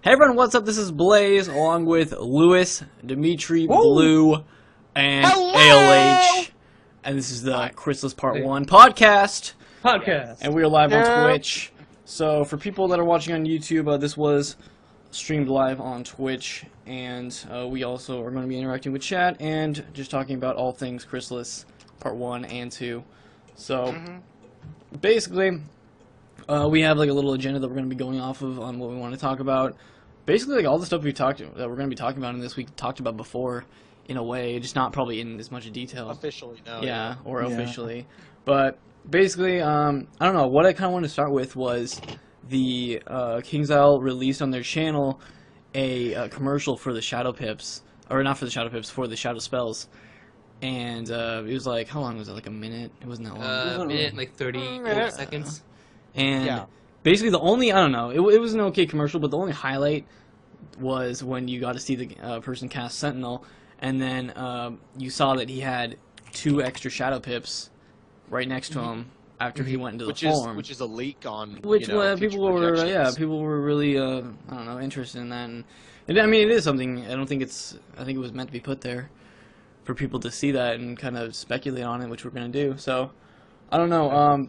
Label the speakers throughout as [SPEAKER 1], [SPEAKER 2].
[SPEAKER 1] Hey everyone, what's up? This is Blaze, along with Lewis, Dimitri, Blue, and ALH. And this is the Khrysalis Part 1 podcast. And we are live on Twitch. So for people that are watching on YouTube, this was streamed live on Twitch. And we also are going to be interacting with chat and just talking about all things Khrysalis Part 1 and 2. So basically, we have like a little agenda that we're going to be going off of on what we want to talk about. Basically, like all the stuff that we're going to be talking about in this, we talked about before, in a way, just not probably in as much detail.
[SPEAKER 2] Officially, no.
[SPEAKER 1] Yeah, or officially. But basically, I don't know. What I kind of wanted to start with was the King's Isle released on their channel a commercial for the Shadow Pips, or not for the Shadow Pips, for the Shadow Spells. And it was like, how long was it? Like a minute? It wasn't that long.
[SPEAKER 3] A minute, like 30 seconds.
[SPEAKER 1] And basically, the only, I don't know, it was an okay commercial, but the only highlight was when you got to see the person cast Sentinel, and then you saw that he had 2 extra Shadow Pips right next to him after he went into the form.
[SPEAKER 2] Which is a leak on,
[SPEAKER 1] which people were really, I don't know, interested in that. And I mean, it is something, I think it was meant to be put there for people to see that and kind of speculate on it, which we're going to do. So, I don't know,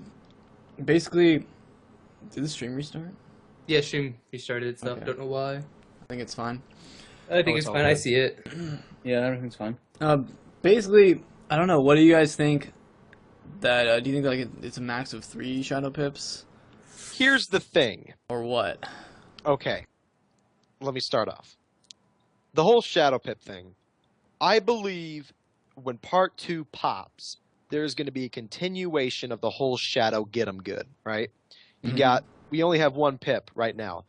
[SPEAKER 1] basically, did the stream restart?
[SPEAKER 3] Yeah, stream restarted stuff. Okay. Don't know why.
[SPEAKER 1] I think it's fine.
[SPEAKER 3] I think it's fine. I see it.
[SPEAKER 4] Yeah, everything's fine.
[SPEAKER 1] Basically, I don't know. What do you guys think? That do you think like it's a max of 3 Shadow Pips?
[SPEAKER 2] Here's the thing.
[SPEAKER 1] Or what?
[SPEAKER 2] Okay, let me start off. The whole Shadow Pip thing. I believe when Part 2 pops, there's going to be a continuation of the whole Shadow get 'em good, right? We only have 1 Pip right now.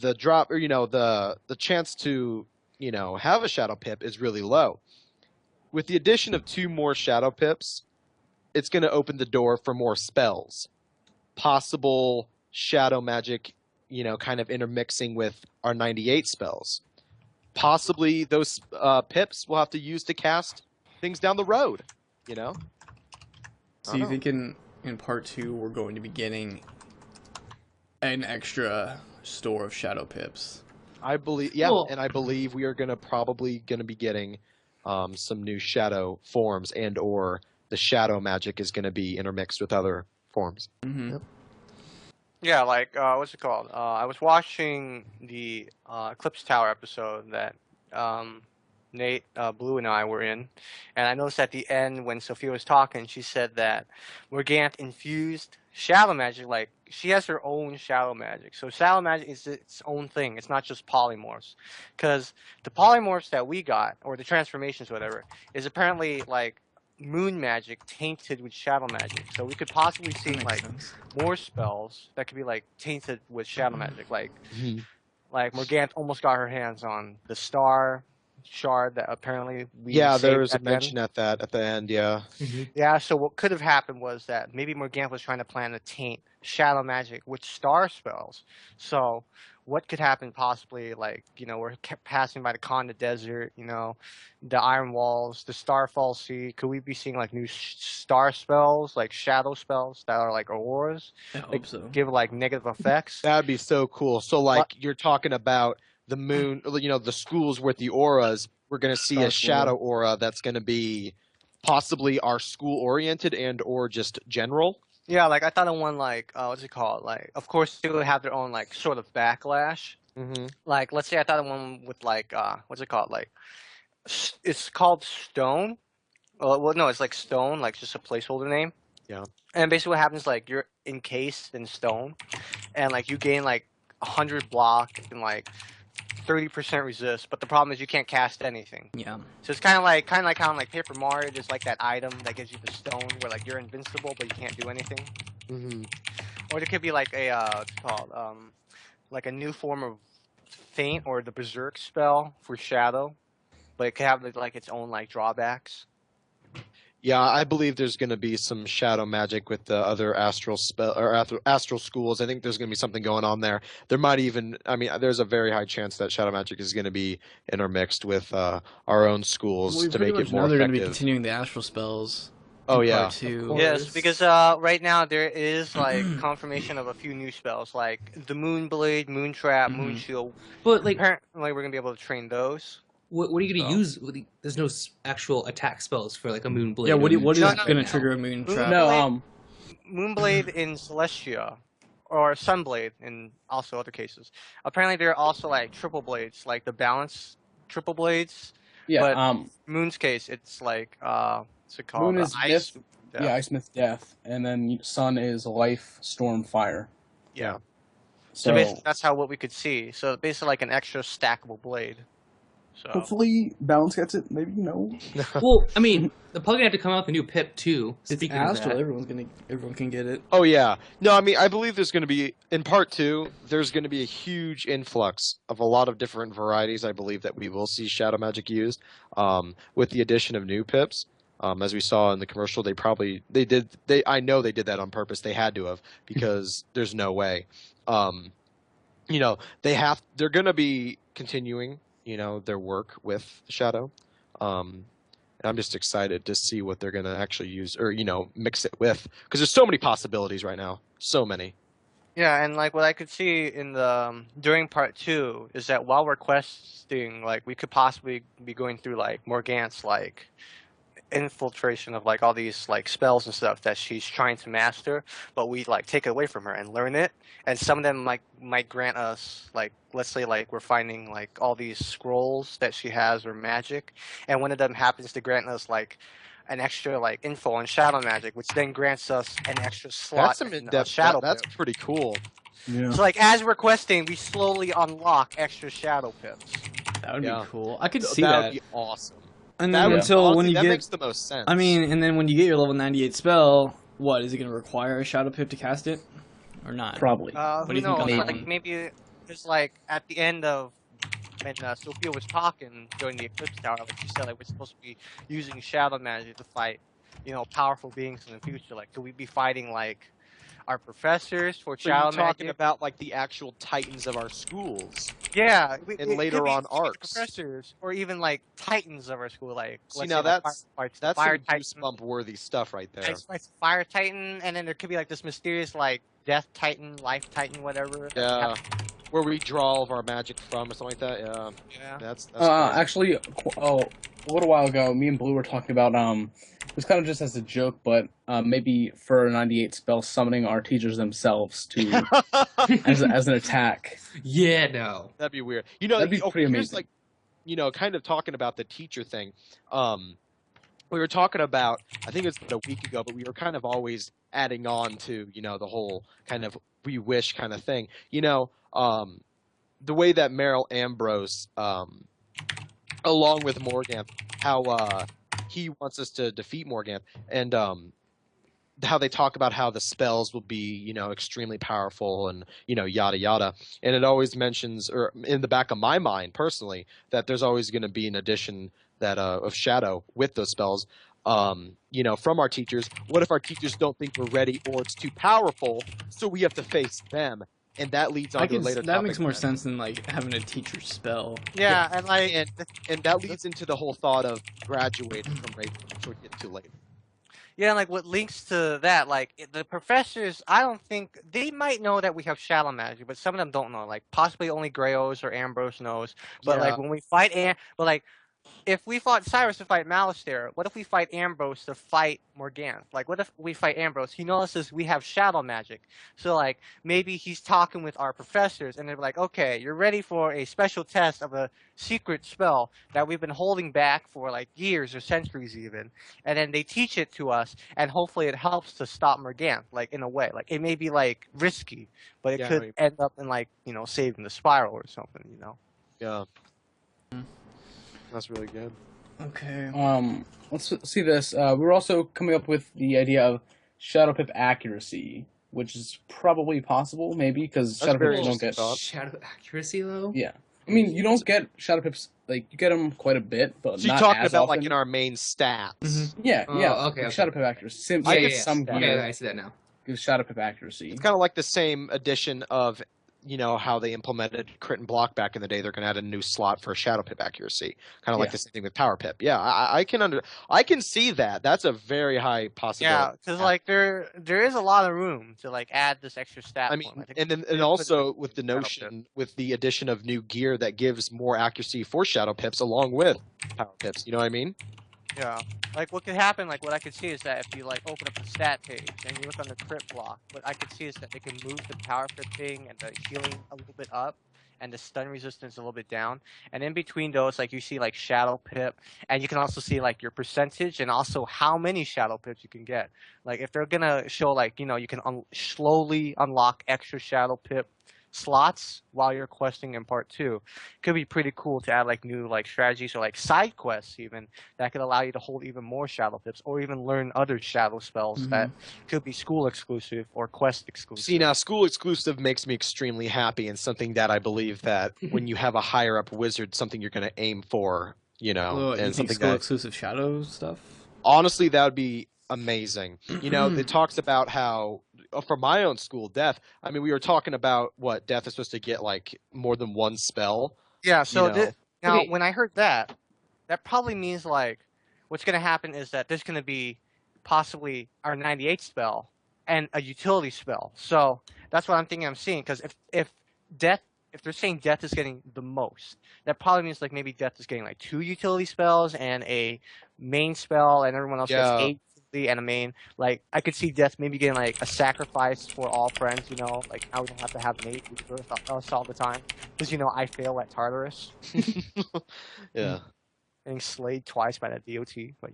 [SPEAKER 2] The drop, or the chance to, have a Shadow Pip is really low. With the addition of 2 more Shadow Pips, it's going to open the door for more spells. Possible Shadow Magic, kind of intermixing with our 98 spells. Possibly those Pips we'll have to use to cast things down the road,
[SPEAKER 1] So you think in Part 2 we're going to be getting an extra store of Shadow Pips?
[SPEAKER 2] I believe, and I believe we are probably going to be getting some new Shadow forms, and or the Shadow Magic is going to be intermixed with other forms.
[SPEAKER 5] Yeah, like, what's it called? I was watching the Eclipse Tower episode that Nate, Blue, and I were in, and I noticed at the end when Sophia was talking, she said that Morgant infused Shadow Magic, like, she has her own Shadow Magic. So Shadow Magic is its own thing. It's not just polymorphs. Because the polymorphs that we got, or the transformations, whatever, is apparently, like, moon magic tainted with Shadow Magic. So we could possibly see, like, more spells that could be, like, tainted with Shadow Magic. Like, like Morgant almost got her hands on the Star Shard that apparently we
[SPEAKER 2] there was a mention at the end,
[SPEAKER 5] Yeah, so what could have happened was that maybe Morgant was trying to plan to taint Shadow Magic with Star spells. So what could happen possibly, like, we're passing by the Conda Desert, the Iron Walls, the Starfall Sea. Could we be seeing, like, new Star spells, like Shadow spells that are, like, auroras?
[SPEAKER 1] I hope so.
[SPEAKER 5] Give, like, negative effects?
[SPEAKER 2] That'd be so cool. So, like, you're talking about the moon, the schools with the auras. We're going to see a Shadow aura that's going to be possibly our school-oriented and or just general.
[SPEAKER 5] Yeah, like, I thought of one, like, what's it called? Like, of course, they would have their own, like, sort of backlash. Like, let's say I thought of one with, like, what's it called? Like, it's called Stone. Well, no, it's like Stone, like, just a placeholder name.
[SPEAKER 2] Yeah.
[SPEAKER 5] And basically what happens, like, you're encased in stone, and, like, you gain, like, 100 block and, like, 30% resist, but the problem is you can't cast anything.
[SPEAKER 1] Yeah. So
[SPEAKER 5] it's kind of like how in Paper Mario, there's like that item that gives you the stone where like you're invincible but you can't do anything. Or there could be like a what's it called, like a new form of Feint or the Berserk spell for Shadow, but it could have like its own like drawbacks.
[SPEAKER 2] Yeah, I believe there's going to be some Shadow Magic with the other astral astral schools. I think there's going to be something going on there. There might even, there's a very high chance that Shadow Magic is going to be intermixed with our own schools to make it more effective.
[SPEAKER 1] They're going to be continuing the astral spells
[SPEAKER 2] Oh
[SPEAKER 1] in
[SPEAKER 2] yeah.
[SPEAKER 1] part 2.
[SPEAKER 5] Yes, because right now there is like confirmation of a few new spells, like the Moon Blade, Moon Trap, Moon Shield.
[SPEAKER 3] But like,
[SPEAKER 5] Apparently, we're gonna be able to train those.
[SPEAKER 3] what are you gonna
[SPEAKER 5] So.
[SPEAKER 3] use? There's no actual attack spells for like a moon blade.
[SPEAKER 1] Yeah, what is
[SPEAKER 5] No,
[SPEAKER 1] going to trigger a moon trap?
[SPEAKER 4] No,
[SPEAKER 5] Moonblade in Celestia, or Sunblade in also other cases. Apparently, there are also like triple blades, like the balance triple blades.
[SPEAKER 4] yeah.
[SPEAKER 5] But Moon's case, it's like what's it called?
[SPEAKER 4] Moon is
[SPEAKER 5] Ice.
[SPEAKER 4] Myth. Yeah, Ice Myth Death, and then Sun is Life, Storm, Fire.
[SPEAKER 5] Yeah.
[SPEAKER 4] So
[SPEAKER 5] basically, that's how what we could see. So basically, like an extra stackable blade. So.
[SPEAKER 4] hopefully Balance gets it. Maybe
[SPEAKER 3] Well, I mean, they're probably gonna have to come out with a new Pip too.
[SPEAKER 1] It's
[SPEAKER 3] Speaking of
[SPEAKER 1] Astral.
[SPEAKER 3] that.
[SPEAKER 1] Everyone can get it.
[SPEAKER 2] Oh yeah. No, I mean I believe there's going to be in part 2. There's going to be a huge influx of a lot of different varieties. I believe that we will see shadow magic used with the addition of new pips. As we saw in the commercial, I know they did that on purpose. They had to have because there's no way. They're going to be continuing, their work with Shadow. And I'm just excited to see what they're going to actually use or, mix it with. Because there's so many possibilities right now. So many.
[SPEAKER 5] Yeah, and like what I could see in the during part 2 is that while we're questing, like we could possibly be going through like Morgant's like infiltration of like all these like spells and stuff that she's trying to master, but we like take it away from her and learn it. And some of them might grant us like, let's say like we're finding like all these scrolls that she has or magic, and one of them happens to grant us like an extra like info on shadow magic, which then grants us an extra slot.
[SPEAKER 2] That's some in-depth
[SPEAKER 5] shadow.
[SPEAKER 2] That's pretty cool.
[SPEAKER 4] Yeah.
[SPEAKER 5] So like as we're questing, we slowly unlock extra shadow pips.
[SPEAKER 1] That would be cool. I could see
[SPEAKER 2] That
[SPEAKER 1] that.
[SPEAKER 2] would be awesome.
[SPEAKER 1] And then when you
[SPEAKER 2] that
[SPEAKER 1] get,
[SPEAKER 2] makes the most sense.
[SPEAKER 1] I mean, and then when you get your level 98 spell, what is it going to require a shadow pip to cast it, or not?
[SPEAKER 4] Probably.
[SPEAKER 1] What do
[SPEAKER 5] Who
[SPEAKER 1] you think
[SPEAKER 5] knows?
[SPEAKER 1] on
[SPEAKER 5] But,
[SPEAKER 1] that
[SPEAKER 5] like
[SPEAKER 1] one?
[SPEAKER 5] maybe it's like at the end of when Sophia was talking during the Eclipse Tower, like she said, like we're supposed to be using shadow magic to fight, powerful beings in the future. Like, could we be fighting like our professors for
[SPEAKER 2] so you're
[SPEAKER 5] shadow
[SPEAKER 2] talking
[SPEAKER 5] magic?
[SPEAKER 2] about like the actual titans of our schools.
[SPEAKER 5] Yeah,
[SPEAKER 2] and later
[SPEAKER 5] could be
[SPEAKER 2] on arcs.
[SPEAKER 5] professors, or even like titans of our school. Like,
[SPEAKER 2] See,
[SPEAKER 5] let's
[SPEAKER 2] now
[SPEAKER 5] say, like,
[SPEAKER 2] that's
[SPEAKER 5] fire
[SPEAKER 2] some
[SPEAKER 5] titan.
[SPEAKER 2] goosebump worthy stuff right there.
[SPEAKER 5] It's fire titan, and then there could be like this mysterious like death titan, life titan, whatever.
[SPEAKER 2] Yeah, where we draw all of our magic from or something like that. Yeah,
[SPEAKER 5] Yeah.
[SPEAKER 2] that's crazy.
[SPEAKER 4] Actually, a little while ago, me and Blue were talking about it was kind of just as a joke, but maybe for a 98 spell, summoning our teachers themselves to as an attack.
[SPEAKER 3] Yeah, no.
[SPEAKER 2] That'd be weird.
[SPEAKER 4] That'd be pretty
[SPEAKER 2] here's
[SPEAKER 4] amazing.
[SPEAKER 2] like, kind of talking about the teacher thing. We were talking about, I think it was a week ago, but we were kind of always adding on to, the whole kind of we wish kind of thing. The way that Meryl Ambrose, along with Morgan, how he wants us to defeat Morgan, and how they talk about how the spells will be, extremely powerful and, yada yada. And it always mentions, or in the back of my mind personally, that there's always going to be an addition that of shadow with those spells. From our teachers. What if our teachers don't think we're ready or it's too powerful, so we have to face them? And that leads on to a later topic.
[SPEAKER 1] That makes more sense than like having a teacher spell.
[SPEAKER 5] Yeah, and like
[SPEAKER 2] and that leads into the whole thought of graduating from Raven, which we'll get to later.
[SPEAKER 5] Yeah, and like what links to that, like the professors, I don't think they might know that we have shadow magic, but some of them don't know. Like possibly only Grayos or Ambrose knows. But like when we fight but like if we fought Cyrus to fight Malistaire, what if we fight Ambrose to fight Morgana? Like, what if we fight Ambrose? He notices we have shadow magic. So, like, maybe he's talking with our professors, and they're like, okay, you're ready for a special test of a secret spell that we've been holding back for, like, years or centuries even. And then they teach it to us, and hopefully it helps to stop Morgana, like, in a way. Like, it may be, like, risky, but it could end up in, like, saving the spiral or something,
[SPEAKER 2] Yeah. That's really good.
[SPEAKER 1] Okay.
[SPEAKER 4] Let's see this. We're also coming up with the idea of Shadow Pip accuracy, which is probably possible, maybe, because Shadow Pips don't get
[SPEAKER 3] Shadow accuracy though.
[SPEAKER 4] Yeah, I mean, you don't get Shadow Pips, like, you get them quite a bit, but
[SPEAKER 2] so
[SPEAKER 4] not
[SPEAKER 2] you're talking
[SPEAKER 4] as
[SPEAKER 2] about
[SPEAKER 4] often.
[SPEAKER 2] like in our main stats.
[SPEAKER 4] Mm-hmm. Yeah,
[SPEAKER 3] okay.
[SPEAKER 4] Shadow Pip accuracy.
[SPEAKER 3] Yeah,
[SPEAKER 4] some
[SPEAKER 3] okay, I see that now.
[SPEAKER 4] gives Shadow Pip accuracy.
[SPEAKER 2] It's kind of like the same addition of how they implemented crit and block back in the day. They're going to add a new slot for Shadow Pip accuracy, kind of like the same thing with Power Pip. Yeah, I can see that. That's a very high possibility.
[SPEAKER 5] Yeah, because like there is a lot of room to like add this extra stat.
[SPEAKER 2] I mean, and also with the notion with the addition of new gear that gives more accuracy for Shadow Pips along with Power Pips. You know what I mean?
[SPEAKER 5] Yeah. Like what could happen, like what I could see is that if you like open up the stat page and you look on the crit block, what I could see is that they can move the power crit thing and the healing a little bit up and the stun resistance a little bit down. And in between those, like you see like Shadow Pip, and you can also see like your percentage and also how many Shadow Pips you can get. Like if they're gonna show like, you can slowly unlock extra Shadow Pip slots while you're questing in part 2. Could be pretty cool to add like new like strategies or like side quests even that could allow you to hold even more Shadow Pips or even learn other shadow spells that could be school exclusive or quest exclusive.
[SPEAKER 2] See, now school exclusive makes me extremely happy, and something that I believe that when you have a higher up wizard, something you're going to aim for,
[SPEAKER 1] and
[SPEAKER 2] you
[SPEAKER 1] something school exclusive shadow stuff.
[SPEAKER 2] Honestly, that would be amazing. It talks about how for my own school, Death, I mean, we were talking about what Death is supposed to get like more than one spell.
[SPEAKER 5] Yeah, so now when I heard that probably means like what's going to happen is that there's going to be possibly our 98 spell and a utility spell. So that's what I'm thinking I'm seeing, because if they're saying Death is getting the most, that probably means like maybe Death is getting like 2 utility spells and a main spell, and everyone else gets 8 and a main. Like I could see Death maybe getting like a sacrifice for all friends, like I would have to have Nate do us all the time, because I fail at Tartarus.
[SPEAKER 2] Yeah.
[SPEAKER 5] Getting slayed twice by that DOT, but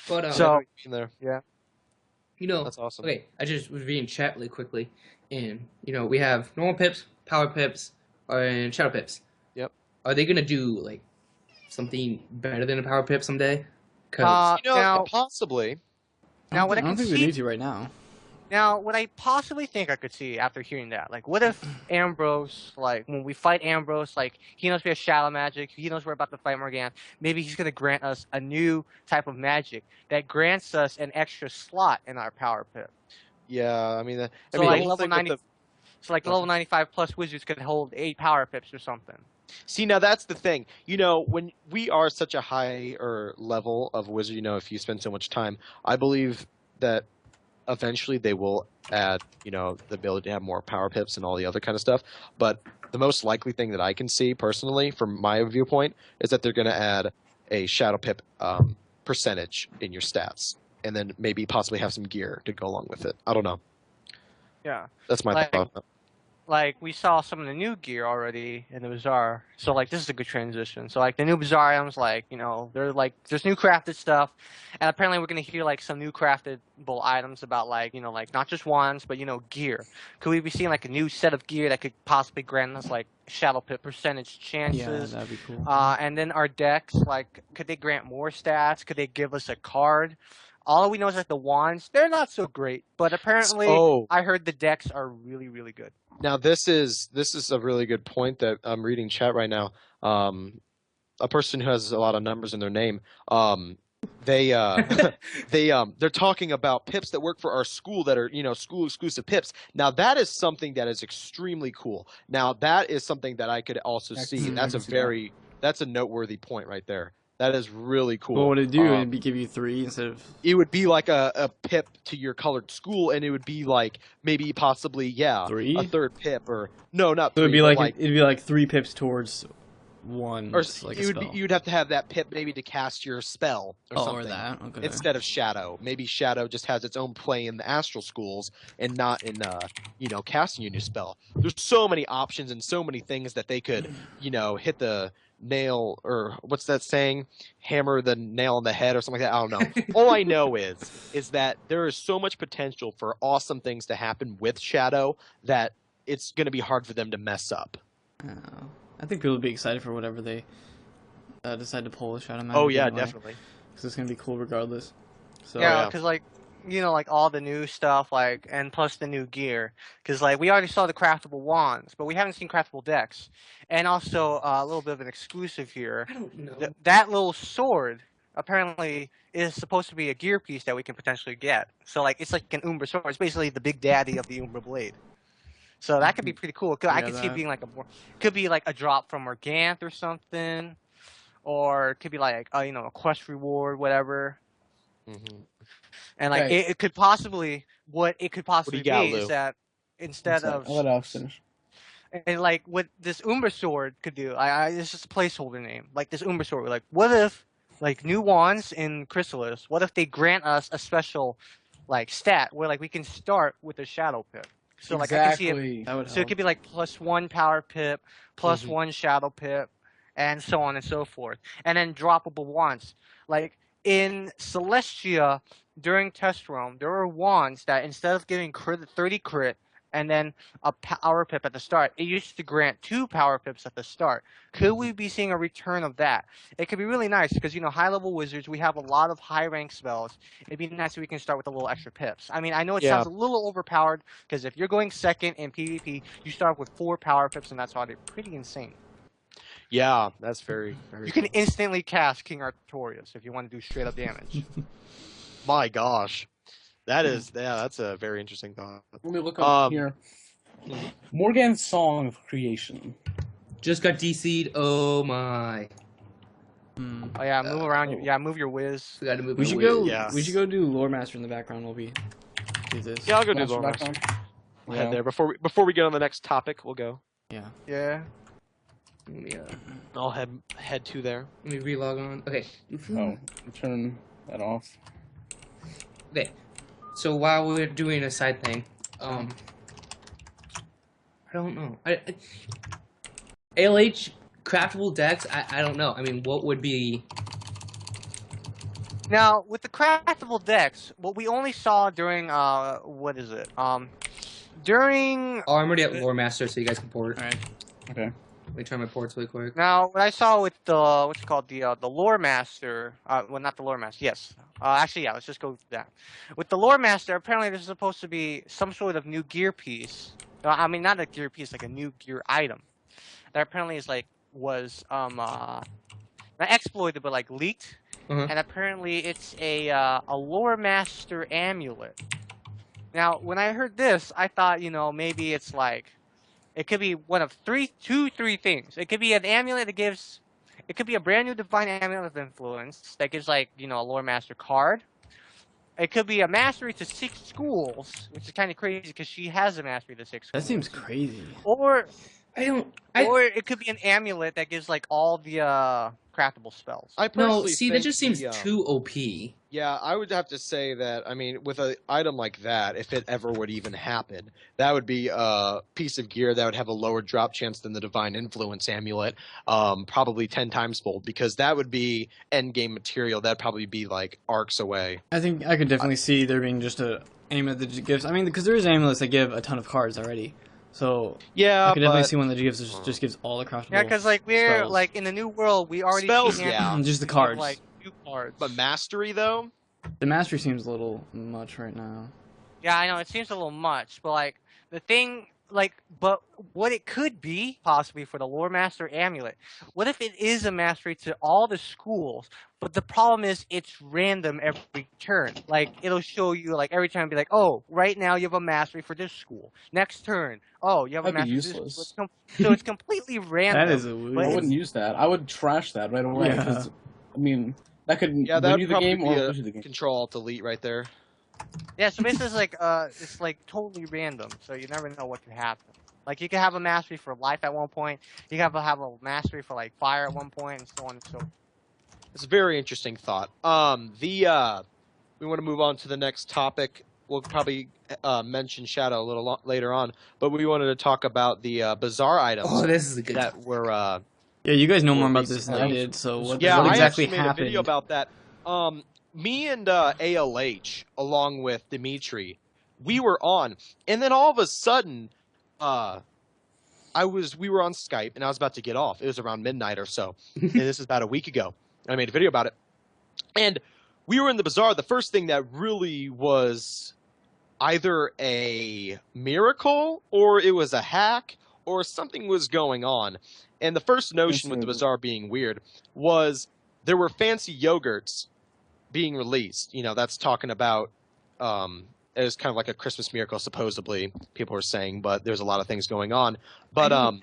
[SPEAKER 3] But
[SPEAKER 5] so
[SPEAKER 2] there.
[SPEAKER 5] Yeah.
[SPEAKER 3] That's
[SPEAKER 2] awesome.
[SPEAKER 3] Okay, I just was reading chat really quickly, and we have normal pips, power pips, and shadow pips.
[SPEAKER 2] Yep.
[SPEAKER 3] Are they gonna do like something better than a power pip someday? Cause
[SPEAKER 2] possibly.
[SPEAKER 5] Now,
[SPEAKER 1] I don't think we need to right now.
[SPEAKER 5] Now, what I possibly think I could see after hearing that, like, what if Ambrose, like, when we fight Ambrose, like, he knows we have shadow magic, he knows we're about to fight Morgana, maybe he's going to grant us a new type of magic that grants us an extra slot in our power pip.
[SPEAKER 2] Yeah, I mean,
[SPEAKER 5] level 90, level 95 plus wizards could hold 8 power pips or something.
[SPEAKER 2] See, now that's the thing. When we are such a higher level of wizard, if you spend so much time, I believe that eventually they will add, the ability to have more power pips and all the other kind of stuff. But the most likely thing that I can see personally, from my viewpoint, is that they're going to add a shadow pip percentage in your stats, and then maybe possibly have some gear to go along with it. I don't know.
[SPEAKER 5] Yeah,
[SPEAKER 2] that's my thought.
[SPEAKER 5] Like, we saw some of the new gear already in the Bazaar. So, like, this is a good transition. So, like, the new Bazaar items, like, they're, like, there's new crafted stuff. And apparently we're going to hear, like, some new craftable items about, like, like, not just wands, but, gear. Could we be seeing, like, a new set of gear that could possibly grant us, like, Shadow Pip percentage chances?
[SPEAKER 1] Yeah, that'd be cool.
[SPEAKER 5] And then our decks, like, could they grant more stats? Could they give us a card? All we know is that the wands, they're not so great. But apparently, I heard the decks are really, really good.
[SPEAKER 2] Now this is a really good point that I'm reading chat right now. A person who has a lot of numbers in their name, they're talking about pips that work for our school that are school exclusive pips. Now that is something that is extremely cool. Now that is something that I could also see. That's a noteworthy point right there. That is really cool.
[SPEAKER 1] What would it do? It'd give you 3 instead of...
[SPEAKER 2] It would be like a pip to your colored school, and it would be like maybe possibly
[SPEAKER 1] 3?
[SPEAKER 2] A third pip, or no, not 3.
[SPEAKER 1] So it'd be like 3 pips towards one.
[SPEAKER 2] Or
[SPEAKER 1] like
[SPEAKER 2] you'd have to have that pip maybe to cast your spell or something.
[SPEAKER 1] Or that. Okay.
[SPEAKER 2] Instead of Shadow. Maybe Shadow just has its own play in the astral schools and not in casting your new spell. There's so many options and so many things that they could hit the nail, or what's that saying? Hammer the nail on the head or something like that. I don't know. All I know is that there is so much potential for awesome things to happen with Shadow that it's going to be hard for them to mess up.
[SPEAKER 1] I think people will be excited for whatever they decide to pull with Shadow Magic.
[SPEAKER 2] Oh yeah, definitely.
[SPEAKER 1] Because it's going to be cool regardless. So,
[SPEAKER 5] yeah, because like all the new stuff, like, and plus the new gear. Because, like, we already saw the craftable wands, but we haven't seen craftable decks. And also, a little bit of an exclusive here.
[SPEAKER 3] I don't know.
[SPEAKER 5] That little sword, apparently, is supposed to be a gear piece that we can potentially get. So, like, it's like an Umbra sword. It's basically the big daddy of the Umbra blade. So that could be pretty cool. I
[SPEAKER 1] Yeah,
[SPEAKER 5] could see it being like could be like a drop from Organth or something, or it could be like a quest reward, whatever.
[SPEAKER 2] Mm-hmm.
[SPEAKER 5] And like it could possibly
[SPEAKER 2] What do
[SPEAKER 5] be
[SPEAKER 2] you got,
[SPEAKER 5] is
[SPEAKER 2] Lou?
[SPEAKER 5] that instead of
[SPEAKER 4] I'll let Alex finish.
[SPEAKER 5] and like what this Umbra Sword could do, it's just a placeholder name. Like this Umbra Sword, like what if like new wands in Khrysalis, what if they grant us a special like stat where like we can start with a Shadow Pip. So like I can see it.
[SPEAKER 1] That would
[SPEAKER 5] So it could be like +1 Power Pip, +1 Shadow Pip, and so on and so forth. And then droppable wands. Like in Celestia during Test Realm, there were wands that instead of giving 30 crit and then a Power Pip at the start, it used to grant 2 Power Pips at the start. Could we be seeing a return of that? It could be really nice because, high level wizards, we have a lot of high rank spells. It'd be nice if we can start with a little extra pips. I mean, I know it sounds a little overpowered because if you're going second in PvP, you start with 4 Power Pips, and that's already pretty insane.
[SPEAKER 2] Yeah, that's very, very.
[SPEAKER 5] You can instantly cast King Artorias if you want to do straight up damage.
[SPEAKER 2] My gosh. That's a very interesting thought.
[SPEAKER 4] Let me look up here. Morgan's Song of Creation.
[SPEAKER 3] Just got DC'd. Oh my.
[SPEAKER 5] Oh yeah, move around. Yeah, move your whiz.
[SPEAKER 3] We got to move.
[SPEAKER 1] We should go.
[SPEAKER 2] Yes.
[SPEAKER 1] We should go do Lore Master in the background while we do this.
[SPEAKER 2] Yeah, I'll go do Lore Master. We'll head there before we get on the next topic. We'll go.
[SPEAKER 1] Yeah.
[SPEAKER 5] Yeah.
[SPEAKER 3] Let me,
[SPEAKER 2] I'll head to there.
[SPEAKER 3] let me relog on. Okay.
[SPEAKER 4] Oh, turn that off.
[SPEAKER 3] Okay. So while we're doing a side thing, I don't know. ALH craftable decks. I don't know. I mean, what would be?
[SPEAKER 5] Now with the craftable decks, what we only saw during what is it? During.
[SPEAKER 3] Oh, I'm already at Lore Master, so you guys can port.
[SPEAKER 1] All right.
[SPEAKER 4] Okay.
[SPEAKER 3] Let me turn my ports really quick.
[SPEAKER 5] Now, what I saw with the the Lore Master, well, not the Lore Master, yes. Actually, yeah, let's just go with that. With the Lore Master, apparently there's supposed to be some sort of new gear piece. I mean, not a gear piece, like a new gear item that apparently is was not exploited, but like leaked. And apparently it's a Lore Master amulet. Now, when I heard this, I thought, maybe it's like. It could be one of three things. It could be an amulet that gives. It could be a brand new divine amulet of influence that gives a Lore Master card. It could be a mastery to 6 schools, which is kind of crazy because she has a mastery to 6 schools.
[SPEAKER 1] That seems crazy.
[SPEAKER 5] Or
[SPEAKER 3] Or
[SPEAKER 5] it could be an amulet that gives all the craftable spells.
[SPEAKER 3] No, see, that just seems too OP.
[SPEAKER 2] Yeah, I would have to say that, I mean, with an item like that, if it ever would even happen, that would be a piece of gear that would have a lower drop chance than the Divine Influence Amulet, probably 10 times fold, because that would be endgame material. That'd probably be, arcs away.
[SPEAKER 1] I think I could definitely see there being just a amulet that just gives... I mean, because there is amulets that give a ton of cards already. So
[SPEAKER 2] yeah,
[SPEAKER 1] I could definitely see one that just gives all the craftable.
[SPEAKER 5] Yeah, because we're
[SPEAKER 1] spells.
[SPEAKER 5] In the new world, we already
[SPEAKER 2] spells.
[SPEAKER 5] see
[SPEAKER 1] just the cards.
[SPEAKER 5] New cards.
[SPEAKER 2] But mastery though,
[SPEAKER 1] the mastery seems a little much right now.
[SPEAKER 5] Yeah, I know it seems a little much, but the thing, but what it could be possibly for the Lore Master amulet. What if it is a mastery to all the schools? But the problem is it's random every turn. It'll show you every time, be oh, right now you have a mastery for this school. Next turn, oh, you have
[SPEAKER 4] That'd
[SPEAKER 5] a mastery
[SPEAKER 4] be
[SPEAKER 5] for
[SPEAKER 4] useless.
[SPEAKER 5] this school. So it's completely random.
[SPEAKER 1] That is a weird.
[SPEAKER 4] I wouldn't use that. I would trash that right away.
[SPEAKER 1] Yeah.
[SPEAKER 4] 'Cause, I mean, that could
[SPEAKER 2] yeah,
[SPEAKER 4] win
[SPEAKER 2] that
[SPEAKER 4] you
[SPEAKER 2] would
[SPEAKER 4] the
[SPEAKER 2] probably
[SPEAKER 4] game
[SPEAKER 2] be
[SPEAKER 4] or
[SPEAKER 2] a
[SPEAKER 4] lose you the game.
[SPEAKER 2] Control-Alt-Delete right there.
[SPEAKER 5] Yeah, so basically it's totally random, so you never know what could happen. You could have a mastery for life at one point, you could have a mastery for fire at one point, and so on and so forth.
[SPEAKER 2] It's a very interesting thought. We want to move on to the next topic. We'll probably mention Shadow a little later on, but we wanted to talk about the bazaar items.
[SPEAKER 3] Oh, this is a good
[SPEAKER 2] that were.
[SPEAKER 1] Yeah, you guys know more about this than I did. So what exactly
[SPEAKER 2] I actually made
[SPEAKER 1] happened?
[SPEAKER 2] a video about that. Me and ALH, along with Dimitri, we were on, and then all of a sudden, we were on Skype, and I was about to get off. It was around midnight or so, and this is about a week ago. I made a video about it, and we were in the bazaar. The first thing that really was either a miracle or it was a hack or something was going on. And the first notion with the bazaar being weird was there were fancy yogurts being released. That's talking about as kind of like a Christmas miracle, supposedly people are saying, but there's a lot of things going on. But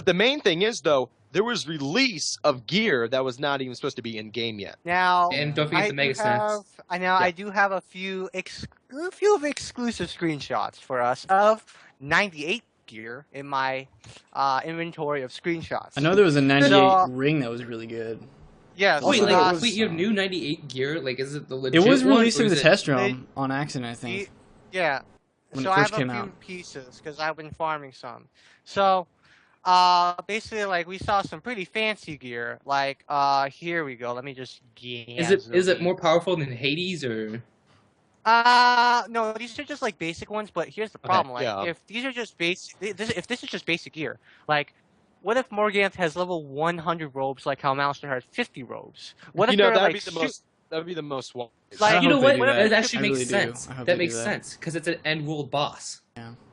[SPEAKER 2] the main thing is though, there was release of gear that was not even supposed to be in game yet.
[SPEAKER 5] Now,
[SPEAKER 3] And don't forget the Mega Snaps.
[SPEAKER 5] I do have a few of exclusive screenshots for us of 98 gear in my inventory of screenshots.
[SPEAKER 1] I know there was a 98 ring that was really good.
[SPEAKER 5] Yeah.
[SPEAKER 3] Wait, you have new 98 gear? Like, is it the legit
[SPEAKER 1] It was
[SPEAKER 3] one,
[SPEAKER 1] released
[SPEAKER 3] or
[SPEAKER 1] in the
[SPEAKER 3] is
[SPEAKER 1] test ROM on accident, I think.
[SPEAKER 5] Yeah.
[SPEAKER 1] When
[SPEAKER 5] so
[SPEAKER 1] it
[SPEAKER 5] I
[SPEAKER 1] first
[SPEAKER 5] have
[SPEAKER 1] came
[SPEAKER 5] a few
[SPEAKER 1] out.
[SPEAKER 5] pieces because I've been farming some. So, basically, like we saw some pretty fancy gear. Like, here we go. Let me just get.
[SPEAKER 3] Is it more powerful than Hades or?
[SPEAKER 5] No, these are just like basic ones. But here's the problem: if these are just if this is just basic gear, like. What if Morganth has level 100 robes like how Mouser has 50 robes? What if
[SPEAKER 2] that'd be the most wise.
[SPEAKER 5] Like,
[SPEAKER 3] You know what?
[SPEAKER 1] That.
[SPEAKER 3] That actually makes
[SPEAKER 1] really
[SPEAKER 3] sense.
[SPEAKER 1] I hope
[SPEAKER 3] That
[SPEAKER 1] they
[SPEAKER 3] makes
[SPEAKER 1] do
[SPEAKER 3] sense because it's an end world boss.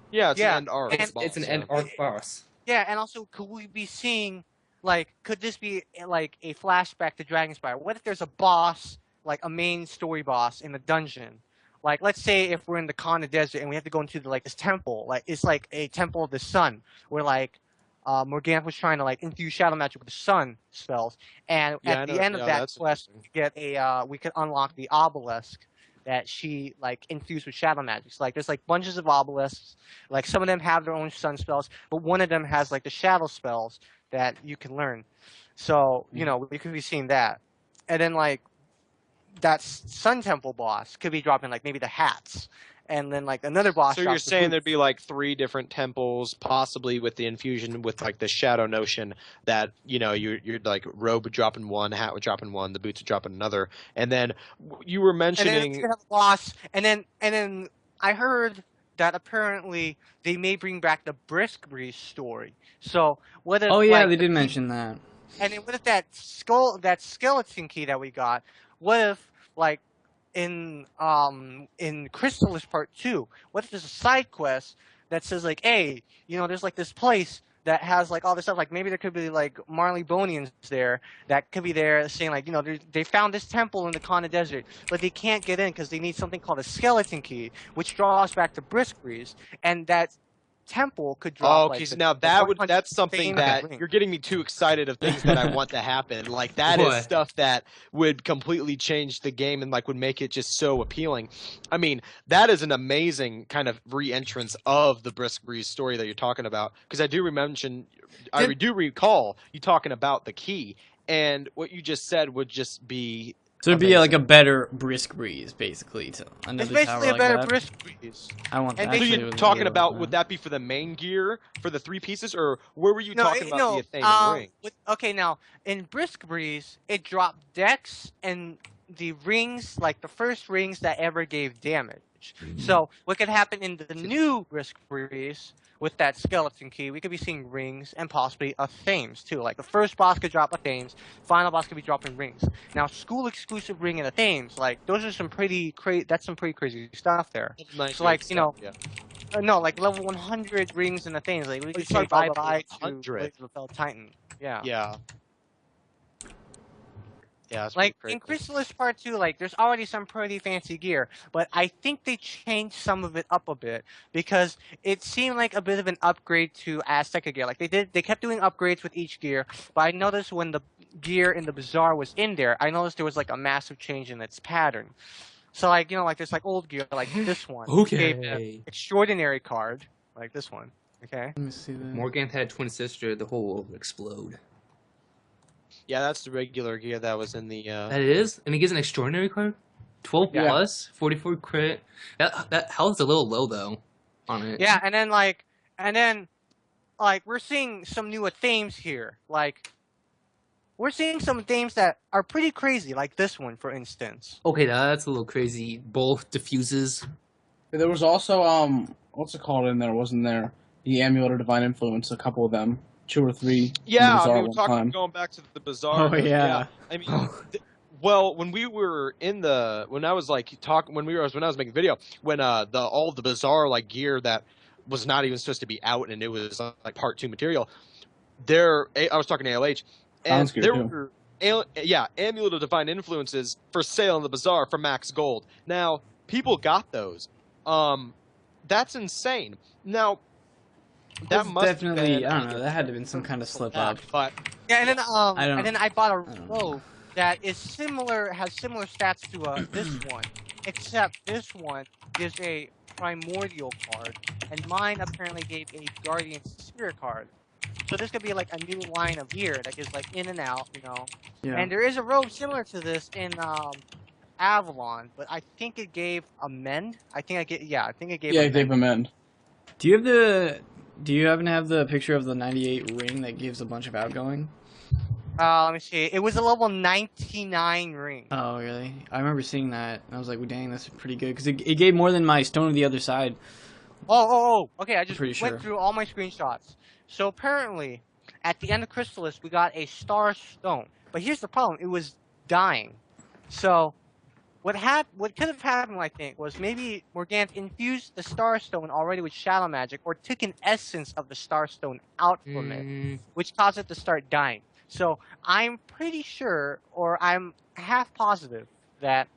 [SPEAKER 2] Yeah, it's an end arc.
[SPEAKER 3] It's an end arc boss.
[SPEAKER 5] Yeah, and also, could we be seeing, like, could this be, like, a flashback to Dragonspire? What if there's a boss, like, a main story boss in the dungeon? Like, let's say if we're in the Kana Desert and we have to go into, this temple. Like, it's like a temple of the sun, where, like, Morganth was trying to, like, infuse shadow magic with the sun spells. And at the end of that quest, we could unlock the obelisk that she, like, infused with shadow magic. So, like, there's, like, bunches of obelisks. Like, some of them have their own sun spells, but one of them has, like, the shadow spells that you can learn. So, you know, we could be seeing that. And then, like, that Sun Temple boss could be dropping, like, maybe the hats. And then, like, another boss.
[SPEAKER 2] So you're saying there'd be, like, 3 different temples, possibly with the infusion with, like, the shadow notion that, you know, you're like, robe would drop in one, hat would drop in one, the boots would drop in another. And then you were mentioning.
[SPEAKER 5] And then it's gonna have a boss. And then I heard that apparently they may bring back the Brisk Breeze story. So what if?
[SPEAKER 1] Oh yeah, they did mention that.
[SPEAKER 5] And then what if that skeleton key that we got? What if, like, in Khrysalis Part 2, what if there's a side quest that says, like, hey, you know, there's, like, this place that has, like, all this stuff, like, maybe there could be, like, Marleybonians there that could be there saying, like, you know, they found this temple in the Kana Desert, but they can't get in because they need something called a skeleton key, which draws back to Brisk Breeze, and that temple could drop.
[SPEAKER 2] Oh, okay, so now that's something that you're getting me too excited of things that I want to happen. Like that is stuff that would completely change the game and like would make it just so appealing. I mean, that is an amazing kind of re-entrance of the Brisk Breeze story that you're talking about, because I do recall you talking about the key, and what you just said would just be.
[SPEAKER 1] So it'd be like a better Brisk Breeze, basically. It's
[SPEAKER 5] basically a better Brisk Breeze.
[SPEAKER 1] I want that.
[SPEAKER 2] So you're talking about, would that be for the main gear, for the 3 pieces, or where were you talking about the Athenian ring?
[SPEAKER 5] Okay, now, in Brisk Breeze, it dropped decks and the rings, like the first rings that ever gave damage. So what could happen in the new Brisk Breeze with that skeleton key, we could be seeing rings and possibly a Thames too. Like the first boss could drop a Thames, final boss could be dropping rings. Now school exclusive ring and a Thames, like those are some pretty crazy stuff there.
[SPEAKER 2] Nice,
[SPEAKER 5] so like, you know, no, like level 100 rings and a Thames, like we could say bye-bye to Blades of the Fell Titan. Yeah.
[SPEAKER 2] Yeah. Yeah,
[SPEAKER 5] like in Khrysalis Part 2, like there's already some pretty fancy gear, but I think they changed some of it up a bit because it seemed like a bit of an upgrade to Azteca gear. Like they kept doing upgrades with each gear, but I noticed when the gear in the bazaar was in there, I noticed there was like a massive change in its pattern. So like, you know, like there's like old gear like this one.
[SPEAKER 3] Okay.
[SPEAKER 5] Extraordinary card like this one. Okay.
[SPEAKER 1] Let me see that.
[SPEAKER 3] Morganth had twin sister, the whole world would explode.
[SPEAKER 2] Yeah, that's the regular gear that was in the.
[SPEAKER 3] That is, and he gives an extraordinary card, 12 plus, 44 crit. That health's a little low though, on it.
[SPEAKER 5] Yeah, and then we're seeing some new themes here. Like, we're seeing some themes that are pretty crazy, like this one, for instance.
[SPEAKER 3] Okay, that's a little crazy. Both diffuses.
[SPEAKER 4] There was also what's it called in there? Wasn't there the Amulet of Divine Influence? A couple of them. 2 or 3.
[SPEAKER 2] Yeah, I mean, we're talking going back to the bazaar.
[SPEAKER 1] Oh yeah.
[SPEAKER 2] I mean, well, when we were in the when I was like talking when I was making video when all the bazaar like gear that was not even supposed to be out and it was like Part 2 material. I was talking to ALH, and there were Amulet of Divine Influences for sale in the bazaar for max gold. Now people got those. That's insane. Now,
[SPEAKER 1] That's
[SPEAKER 2] that must
[SPEAKER 1] definitely,
[SPEAKER 2] have been,
[SPEAKER 1] I don't know, that had to have been some kind of slip up.
[SPEAKER 2] But
[SPEAKER 5] Yeah, and then
[SPEAKER 1] don't-
[SPEAKER 5] I bought a
[SPEAKER 1] I don't know.
[SPEAKER 5] robe that is similar, has similar stats to this one, except this one gives a primordial card, and mine apparently gave a guardian spirit card. So this could be like a new line of gear that gives like in and out, you know.
[SPEAKER 1] Yeah.
[SPEAKER 5] And there is a robe similar to this in Avalon, but I think it gave a mend. I think it gave
[SPEAKER 4] Yeah,
[SPEAKER 5] a
[SPEAKER 4] it gave
[SPEAKER 5] mend.
[SPEAKER 4] him end.
[SPEAKER 1] Do you happen to have the picture of the 98 ring that gives a bunch of outgoing?
[SPEAKER 5] Let me see. It was a level 99 ring.
[SPEAKER 1] Oh, really? I remember seeing that, and I was like, well, dang, that's pretty good, because it gave more than my Stone of the Other Side.
[SPEAKER 5] Okay, I just
[SPEAKER 1] Pretty
[SPEAKER 5] went
[SPEAKER 1] sure.
[SPEAKER 5] through all my screenshots. So apparently, at the end of Khrysalis, we got a star stone. But here's the problem: it was dying. So what could have happened, I think, was maybe Morganthe infused the star stone already with shadow magic, or took an essence of the star stone out from it, which caused it to start dying. So I'm pretty sure, or I'm half positive, that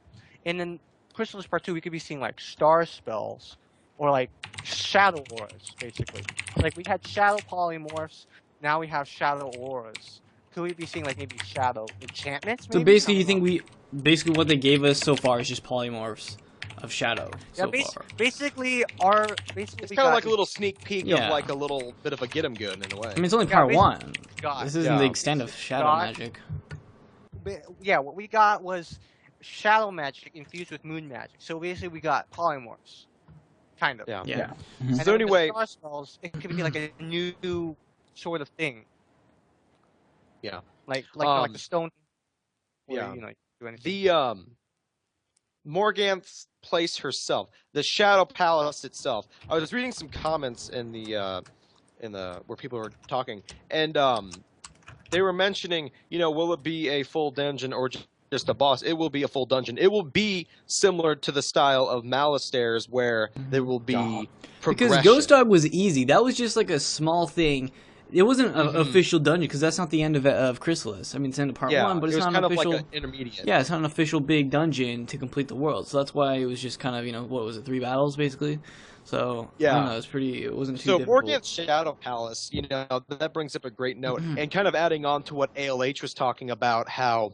[SPEAKER 5] in the Khrysalis Part 2, we could be seeing like star spells, or like shadow auras, basically. Like we had shadow polymorphs, now we have shadow auras. Could we be seeing like maybe shadow enchantments?
[SPEAKER 1] So
[SPEAKER 5] Maybe?
[SPEAKER 1] basically,
[SPEAKER 5] I
[SPEAKER 1] you
[SPEAKER 5] don't know.
[SPEAKER 1] think basically what they gave us so far is just polymorphs of Shadow so far.
[SPEAKER 5] Basically,
[SPEAKER 2] it's
[SPEAKER 5] we
[SPEAKER 2] kind of
[SPEAKER 5] got
[SPEAKER 2] like a little sneak peek
[SPEAKER 1] Yeah.
[SPEAKER 2] of like a little bit of a get 'em good in a way.
[SPEAKER 1] I mean, it's only
[SPEAKER 5] Yeah,
[SPEAKER 1] part
[SPEAKER 5] basically,
[SPEAKER 1] 1.
[SPEAKER 5] got-
[SPEAKER 1] This isn't
[SPEAKER 2] Yeah.
[SPEAKER 1] the extent of Shadow
[SPEAKER 5] got-
[SPEAKER 1] magic.
[SPEAKER 5] yeah, what we got was shadow magic infused with moon magic. So basically, we got polymorphs, kind of.
[SPEAKER 2] Yeah.
[SPEAKER 1] Yeah.
[SPEAKER 5] And
[SPEAKER 2] So
[SPEAKER 5] then with
[SPEAKER 2] anyway-
[SPEAKER 5] the star spells, it could be like a new sort of thing.
[SPEAKER 2] Yeah.
[SPEAKER 5] Like the stone. Where,
[SPEAKER 2] Yeah.
[SPEAKER 5] you know, you do anything.
[SPEAKER 2] The Morganthe's place herself, the Shadow Palace itself. I was reading some comments in the where people were talking, and they were mentioning, will it be a full dungeon or just a boss? It will be a full dungeon. It will be similar to the style of Malastairs, where there will be progression.
[SPEAKER 1] Because Ghost Dog was easy. That was just like a small thing. It wasn't an official dungeon, because that's not the end of Khrysalis. I mean, it's the end of part 1, but it's
[SPEAKER 2] it was
[SPEAKER 1] not
[SPEAKER 2] kind
[SPEAKER 1] an official.
[SPEAKER 2] of like an intermediate.
[SPEAKER 1] Yeah, it's not an official big dungeon to complete the world. So that's why it was just kind of, what was it, 3 battles basically? So I don't know, it wasn't too difficult.
[SPEAKER 2] Morganthe's Shadow Palace, that brings up a great note, and kind of adding on to what ALH was talking about, how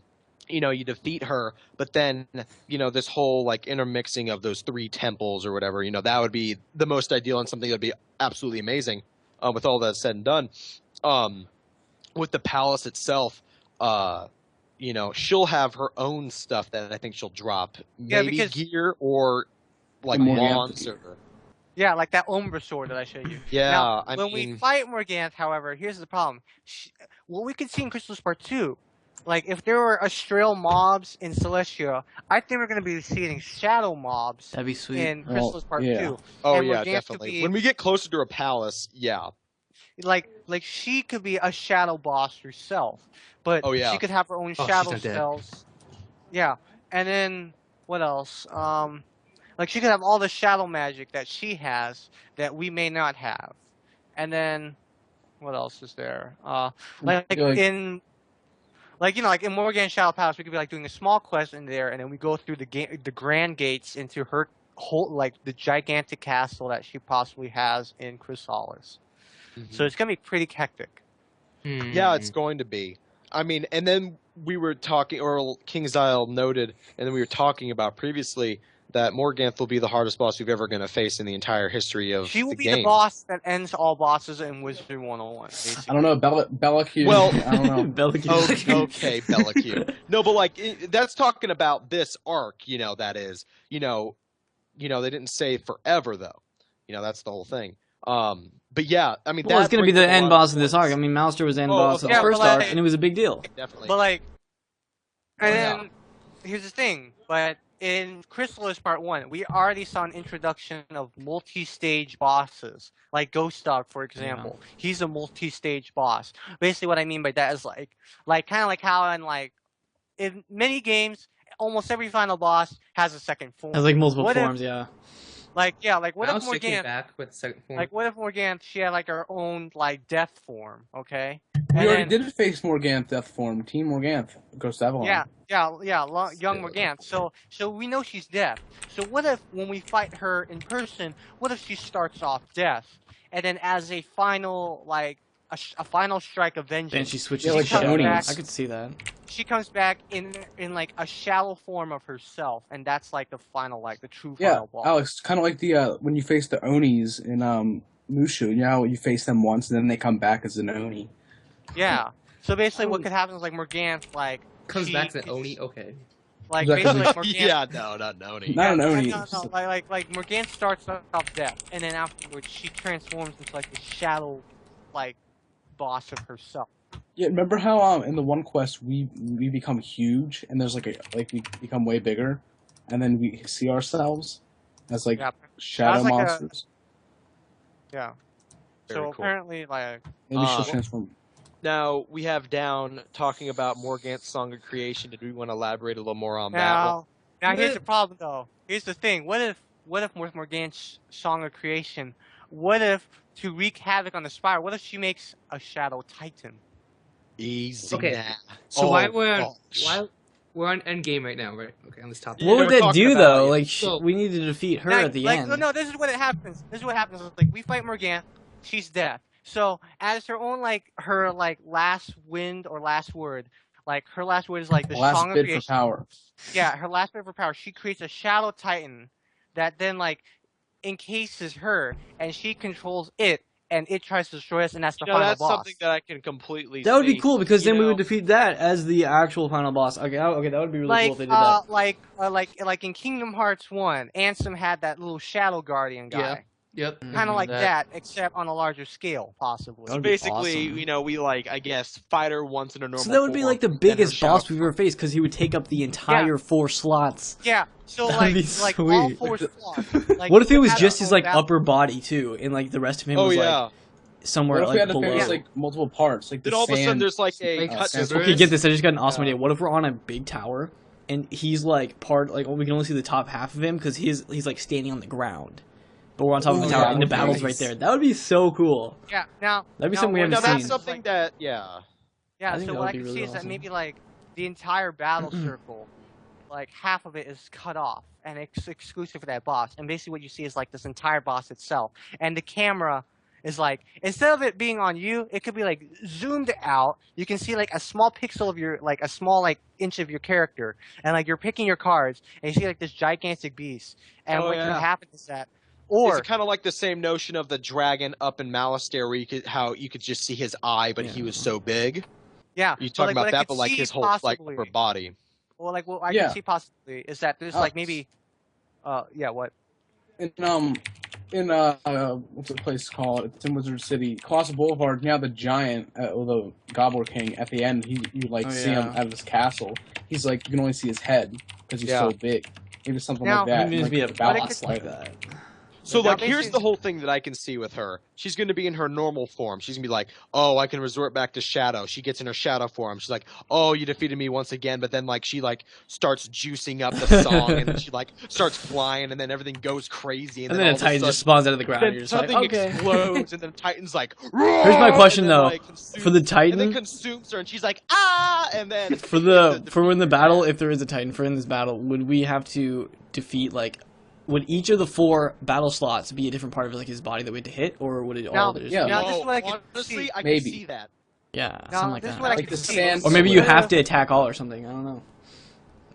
[SPEAKER 2] you defeat her, but then this whole like intermixing of those 3 temples or whatever, that would be the most ideal and something that would be absolutely amazing. With all that said and done, with the palace itself, she'll have her own stuff that I think she'll drop, maybe gear or like wands or.
[SPEAKER 5] Yeah, like that Umbra sword that I showed you.
[SPEAKER 2] Yeah,
[SPEAKER 5] now,
[SPEAKER 2] I
[SPEAKER 5] when we fight Morganth, however, here's the problem. What we could see in Khrysalis Part 2, like if there were Astral mobs in Celestia, I think we're going to be seeing shadow mobs
[SPEAKER 1] That'd be sweet.
[SPEAKER 5] in Khrysalis Part 2.
[SPEAKER 2] Oh
[SPEAKER 5] and
[SPEAKER 2] yeah,
[SPEAKER 5] Morganth
[SPEAKER 2] definitely. When we get closer to a palace, yeah.
[SPEAKER 5] Like she could be a shadow boss herself, but she could have her own shadow spells. Yeah, and then what else? Like she could have all the shadow magic that she has that we may not have, and then what else is there? Like in Morganthe's Shadow Palace, we could be like doing a small quest in there, and then we go through the grand gates into her whole the gigantic castle that she possibly has in Khrysalis. So it's gonna be pretty hectic.
[SPEAKER 2] Yeah, it's going to be. I mean, and then we were talking, or King Zyle noted, and then we were talking about previously that Morganth will be the hardest boss we've ever going to face in the entire history of the game.
[SPEAKER 5] She will be the boss that ends all bosses in Wizard 101. Basically.
[SPEAKER 4] I don't know, Bellacue.
[SPEAKER 2] Well,
[SPEAKER 4] I don't know.
[SPEAKER 1] Bellacue.
[SPEAKER 2] Okay, Bellacue. No, but that's talking about this arc. That is. They didn't say forever though. That's the whole thing. But yeah, I mean,
[SPEAKER 1] it's going to be the end boss of this arc. I mean, Malastare was the end boss of the first arc, and it was a big deal.
[SPEAKER 2] Definitely.
[SPEAKER 5] But then here's the thing. But in Khrysalis Part 1, we already saw an introduction of multi-stage bosses, like Ghost Dog, for example. Yeah. He's a multi-stage boss. Basically, what I mean by that is kind of like how in many games, almost every final boss has a second form.
[SPEAKER 1] Has multiple forms, yeah.
[SPEAKER 5] What if Morganth
[SPEAKER 3] back with second form.
[SPEAKER 5] What if Morganth, she had her own death form, okay?
[SPEAKER 4] We already did face Morganth form. Team Morganth goes to Avalon.
[SPEAKER 5] Young Morganth. So we know she's deaf. So what if when we fight her in person, what if she starts off deaf, and then as a final a final strike of vengeance,
[SPEAKER 1] then she switches to shadow. I could see that.
[SPEAKER 5] She comes back in like a shadow form of herself, and that's like the final, like the true
[SPEAKER 4] Yeah,
[SPEAKER 5] final boss.
[SPEAKER 4] Alex, kind of like the when you face the Onis in Mushu. You know how you face them once and then they come back as an Oni.
[SPEAKER 5] Yeah. So basically, what could happen is like Morganth
[SPEAKER 3] comes back to Oni. Okay.
[SPEAKER 5] Like basically, like Morganth.
[SPEAKER 2] Yeah, no, not an Oni.
[SPEAKER 4] Not an Oni.
[SPEAKER 5] No. Like Morganth starts off deaf, and then afterwards she transforms into like the shadow, like boss of herself.
[SPEAKER 4] Yeah, remember how in the one quest we become huge and there's we become way bigger, and then we see ourselves as shadow monsters.
[SPEAKER 5] Yeah.
[SPEAKER 2] Very
[SPEAKER 5] so
[SPEAKER 2] cool.
[SPEAKER 5] Apparently, like
[SPEAKER 4] maybe she'll transform.
[SPEAKER 2] Now we have down talking about Morganth's Song of Creation. Did we want to elaborate a little more on that?
[SPEAKER 5] Now here's the problem though. Here's the thing. What if with Morganth's Song of Creation, what if to wreak havoc on the Spire, what if she makes a Shadow Titan?
[SPEAKER 2] Easy.
[SPEAKER 3] Okay.
[SPEAKER 2] Nah.
[SPEAKER 3] So why we're on Endgame right now, right? Okay, on this topic.
[SPEAKER 1] What would that do though? Like
[SPEAKER 3] So-
[SPEAKER 1] we need to defeat her at the end.
[SPEAKER 5] No, this is what it happens. This is what happens. Like we fight Morganth, she's deaf. So as her own her last wind or last word, like her last word is like the
[SPEAKER 4] Last
[SPEAKER 5] Song of
[SPEAKER 4] bid
[SPEAKER 5] Creation.
[SPEAKER 4] for power.
[SPEAKER 5] Yeah, her last bid for power. She creates a Shadow Titan that then encases her, and she controls it, and it tries to destroy us, and that's the final
[SPEAKER 2] that's
[SPEAKER 5] boss.
[SPEAKER 2] something that I can completely.
[SPEAKER 1] That would be
[SPEAKER 2] see.
[SPEAKER 1] cool because then we would defeat that as the actual final boss. Okay, that would be really cool if they did that.
[SPEAKER 5] Like in Kingdom Hearts 1, Ansem had that little Shadow Guardian guy.
[SPEAKER 3] Yep.
[SPEAKER 5] Kind of like that, except on a larger scale, possibly.
[SPEAKER 1] That would be
[SPEAKER 2] Basically,
[SPEAKER 1] awesome.
[SPEAKER 2] we I guess fight her once in a normal.
[SPEAKER 1] So that would be
[SPEAKER 2] form,
[SPEAKER 1] like the
[SPEAKER 2] then her
[SPEAKER 1] biggest
[SPEAKER 2] shadow
[SPEAKER 1] boss we've ever faced because he would take up the entire 4 slots.
[SPEAKER 5] Yeah, so
[SPEAKER 1] That'd be
[SPEAKER 5] all
[SPEAKER 1] sweet.
[SPEAKER 5] 4 slots.
[SPEAKER 1] What if it was just his upper body too, and the rest of him was somewhere
[SPEAKER 4] What if we had to
[SPEAKER 1] below?
[SPEAKER 4] face multiple parts? Like
[SPEAKER 2] Then
[SPEAKER 4] the
[SPEAKER 2] all of a sudden
[SPEAKER 4] sand.
[SPEAKER 2] there's a cut.
[SPEAKER 1] Okay, get this. I just got an awesome idea. What if we're on a big tower and he's we can only see the top half of him because he's standing on the ground, but we're on top of the tower and the battle's right there. That would be so cool.
[SPEAKER 5] Yeah, now
[SPEAKER 1] That'd be something we haven't
[SPEAKER 2] Now
[SPEAKER 1] seen.
[SPEAKER 2] that's something that
[SPEAKER 5] Yeah,
[SPEAKER 1] I think
[SPEAKER 5] so
[SPEAKER 1] that
[SPEAKER 5] what
[SPEAKER 1] would
[SPEAKER 5] I
[SPEAKER 1] be
[SPEAKER 5] can
[SPEAKER 1] really
[SPEAKER 5] see is that
[SPEAKER 1] awesome.
[SPEAKER 5] maybe the entire battle circle, half of it is cut off and it's exclusive for that boss. And basically what you see is this entire boss itself. And the camera is instead of it being on you, it could be zoomed out. You can see a small pixel of your a small inch of your character, and you're picking your cards and you see this gigantic beast. And what can happen is that
[SPEAKER 2] is it kind of like the same notion of the dragon up in Malastare where you could just see his eye, but he was so big.
[SPEAKER 5] Yeah.
[SPEAKER 2] You talking about that, but his whole upper body.
[SPEAKER 5] Well, what I can see possibly is that there's maybe, what?
[SPEAKER 4] In what's the place called? It's in Wizard City, Colossal Boulevard. Now the giant, the Gobbler King. At the end, you see him out of his castle. He's you can only see his head because he's so big. Maybe something like that.
[SPEAKER 1] Maybe it'd be a balance like that.
[SPEAKER 2] So here's the whole thing that I can see with her. She's going to be in her normal form. She's going to be oh, I can resort back to shadow. She gets in her shadow form. She's oh, you defeated me once again. But then she starts juicing up the song and then she starts flying and then everything goes crazy. And
[SPEAKER 1] then a Titan just spawns out of the ground.
[SPEAKER 2] Then
[SPEAKER 1] You're just
[SPEAKER 2] something explodes and then Titan's Roar!
[SPEAKER 1] Here's my question
[SPEAKER 2] and then,
[SPEAKER 1] though, for the Titan,
[SPEAKER 2] and then consumes her and she's ah, and then
[SPEAKER 1] for when the battle, if there is a Titan for in this battle, would we have to defeat would each of the 4 battle slots be a different part of his body that we had to hit, or would it all just be...
[SPEAKER 5] Now, this is what I can
[SPEAKER 2] honestly,
[SPEAKER 5] see.
[SPEAKER 2] I can see that.
[SPEAKER 1] Yeah,
[SPEAKER 5] now,
[SPEAKER 1] something like
[SPEAKER 5] this
[SPEAKER 1] that.
[SPEAKER 5] Is what I can see.
[SPEAKER 4] sand.
[SPEAKER 1] Or maybe you have to attack all or something. I don't know.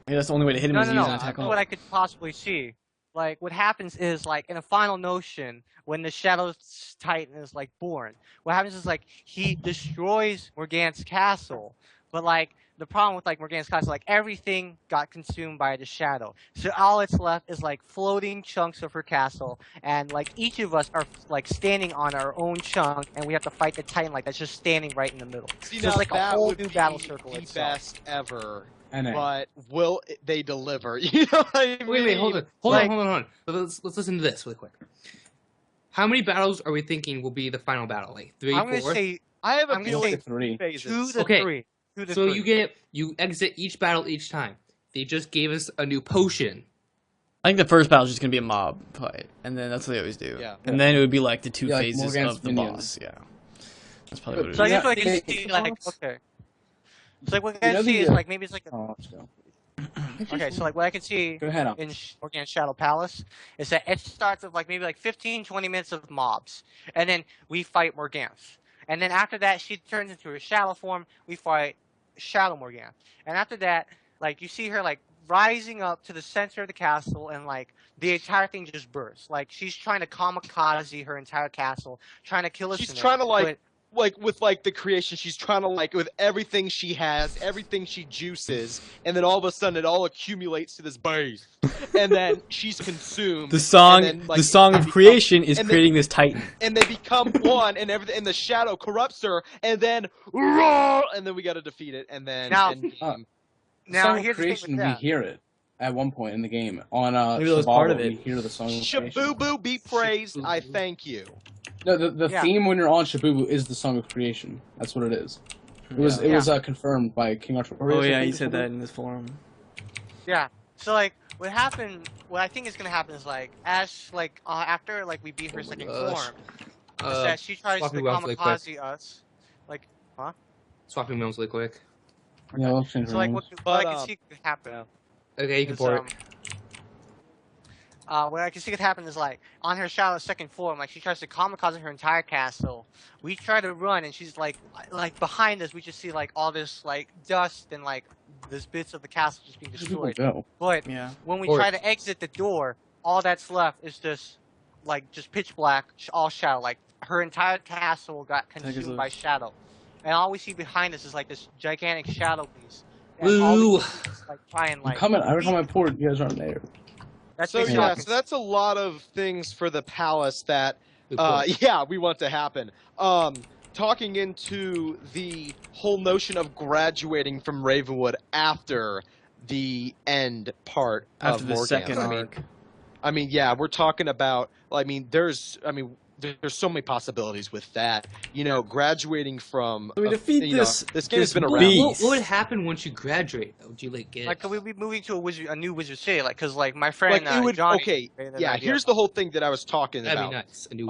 [SPEAKER 1] Maybe that's the only way to hit him is
[SPEAKER 5] No.
[SPEAKER 1] use an attack
[SPEAKER 5] This is
[SPEAKER 1] all.
[SPEAKER 5] what I could possibly see. What happens is in a final notion when the Shadow Titan is born, what happens is he destroys Morganth's castle, but the problem with Morganth's castle, everything got consumed by the shadow. So all it's left is floating chunks of her castle, and each of us are standing on our own chunk, and we have to fight the Titan that's just standing right in the middle.
[SPEAKER 2] See,
[SPEAKER 5] so it's a whole new battle
[SPEAKER 2] be
[SPEAKER 5] circle
[SPEAKER 2] the
[SPEAKER 5] itself.
[SPEAKER 2] best ever.
[SPEAKER 4] I know.
[SPEAKER 2] But will they deliver? You know what I mean?
[SPEAKER 3] Wait, hold on. Let's listen to this really quick. How many battles are we thinking will be the final battle? 3,
[SPEAKER 5] I'm going to
[SPEAKER 3] 4?
[SPEAKER 5] say
[SPEAKER 2] I have a
[SPEAKER 5] I'm gonna
[SPEAKER 2] feeling
[SPEAKER 5] say
[SPEAKER 4] 3.
[SPEAKER 2] phases.
[SPEAKER 5] 2 to
[SPEAKER 3] Okay.
[SPEAKER 5] 3. 2 to
[SPEAKER 3] So
[SPEAKER 5] 3.
[SPEAKER 3] you exit each battle each time. They just gave us a new potion.
[SPEAKER 1] I think the first battle is just going to be a mob fight, and then that's what they always do.
[SPEAKER 2] Yeah.
[SPEAKER 1] And then it would be the 2
[SPEAKER 4] Yeah,
[SPEAKER 1] phases
[SPEAKER 4] Morgan's
[SPEAKER 1] of the
[SPEAKER 4] minions.
[SPEAKER 1] boss. Yeah. That's probably what it
[SPEAKER 5] So I
[SPEAKER 1] is.
[SPEAKER 5] guess what I can see, like, okay. So like what I can see is like maybe it's like a,
[SPEAKER 4] let's go.
[SPEAKER 5] okay. So like what I can see
[SPEAKER 4] Go ahead.
[SPEAKER 5] in Organic Shadow Palace is that it starts with like maybe like 15, 20 minutes of mobs, and then we fight Morganath, and then after that she turns into her shadow form. We fight Shadow Morganath, and after that, like you see her like rising up to the center of the castle, and like the entire thing just bursts. Like she's trying to kamikaze her entire castle, trying to kill us.
[SPEAKER 2] She's trying to like with like the creation, she's trying to like with everything she has, everything she juices, and then all of a sudden it all accumulates to this base, and then she's consumed.
[SPEAKER 1] The song,
[SPEAKER 2] then, like,
[SPEAKER 1] the song of creation is creating this titan.
[SPEAKER 2] And they become one, and everything, and the shadow corrupts her, and then we got to defeat it, and then
[SPEAKER 5] now
[SPEAKER 4] here's creation. We hear it at one point in the game on
[SPEAKER 1] maybe that was part of it.
[SPEAKER 4] We hear the song.
[SPEAKER 2] Shabubu, be praised. I thank you.
[SPEAKER 4] No, the theme when you're on Shabubu is the Song of Creation. That's what it is. It was confirmed by King Arthur.
[SPEAKER 1] Oh yeah, he said that in this forum.
[SPEAKER 5] Yeah. So like what happened? What I think is gonna happen is like Ash like after like we beat her second form, is that she tries to kamikaze us. Like, huh?
[SPEAKER 3] Swapping moves really quick.
[SPEAKER 4] Yeah, we'll change
[SPEAKER 5] so like what I can see could happen.
[SPEAKER 3] Okay, you can pour it.
[SPEAKER 5] What I can see could happen is like on her Shadow's second form, like she tries to kamikaze her entire castle. We try to run, and she's like behind us. We just see like all this like dust and like this bits of the castle just being destroyed. But when we try to exit the door, all that's left is just pitch black, all shadow. Like her entire castle got consumed by shadow, and all we see behind us is like this gigantic shadow piece.
[SPEAKER 3] Woo!
[SPEAKER 2] Like
[SPEAKER 4] try and like. I'm coming. Every time I pour it, you guys aren't there.
[SPEAKER 2] So that's a lot of things for the palace that we want to happen. Talking into the whole notion of graduating from Ravenwood after the end part of
[SPEAKER 1] the second arc.
[SPEAKER 2] I mean, we're talking about. There's so many possibilities with that. You know, graduating from.
[SPEAKER 1] We defeat this.
[SPEAKER 2] This game has been around.
[SPEAKER 3] What would happen once you graduate? Though? Would you get?
[SPEAKER 5] Like, could we be moving to a new wizard city? Like, cause like my friend Johnny.
[SPEAKER 2] Okay, here's the whole thing that I was talking about.
[SPEAKER 3] That'd be nice. A new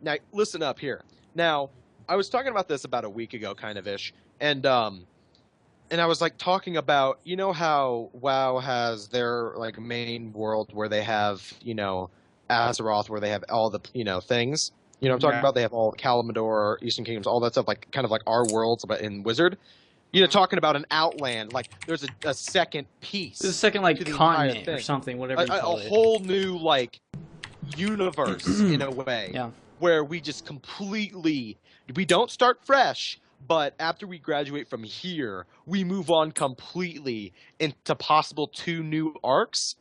[SPEAKER 2] now listen up here. Now, I was talking about this about a week ago, kind of ish, and I was like talking about how WoW has their like main world where they have Azeroth, where they have all the things. I'm talking about they have all Kalimdor, Eastern Kingdoms, all that stuff, like kind of like our worlds, but in Wizard. Talking about an Outland, like there's a second piece.
[SPEAKER 1] There's a second like continent or something, whatever you call it.
[SPEAKER 2] A whole new like universe in a way.
[SPEAKER 1] Yeah.
[SPEAKER 2] Where we just we don't start fresh, but after we graduate from here, we move on completely into possible 2 new arcs.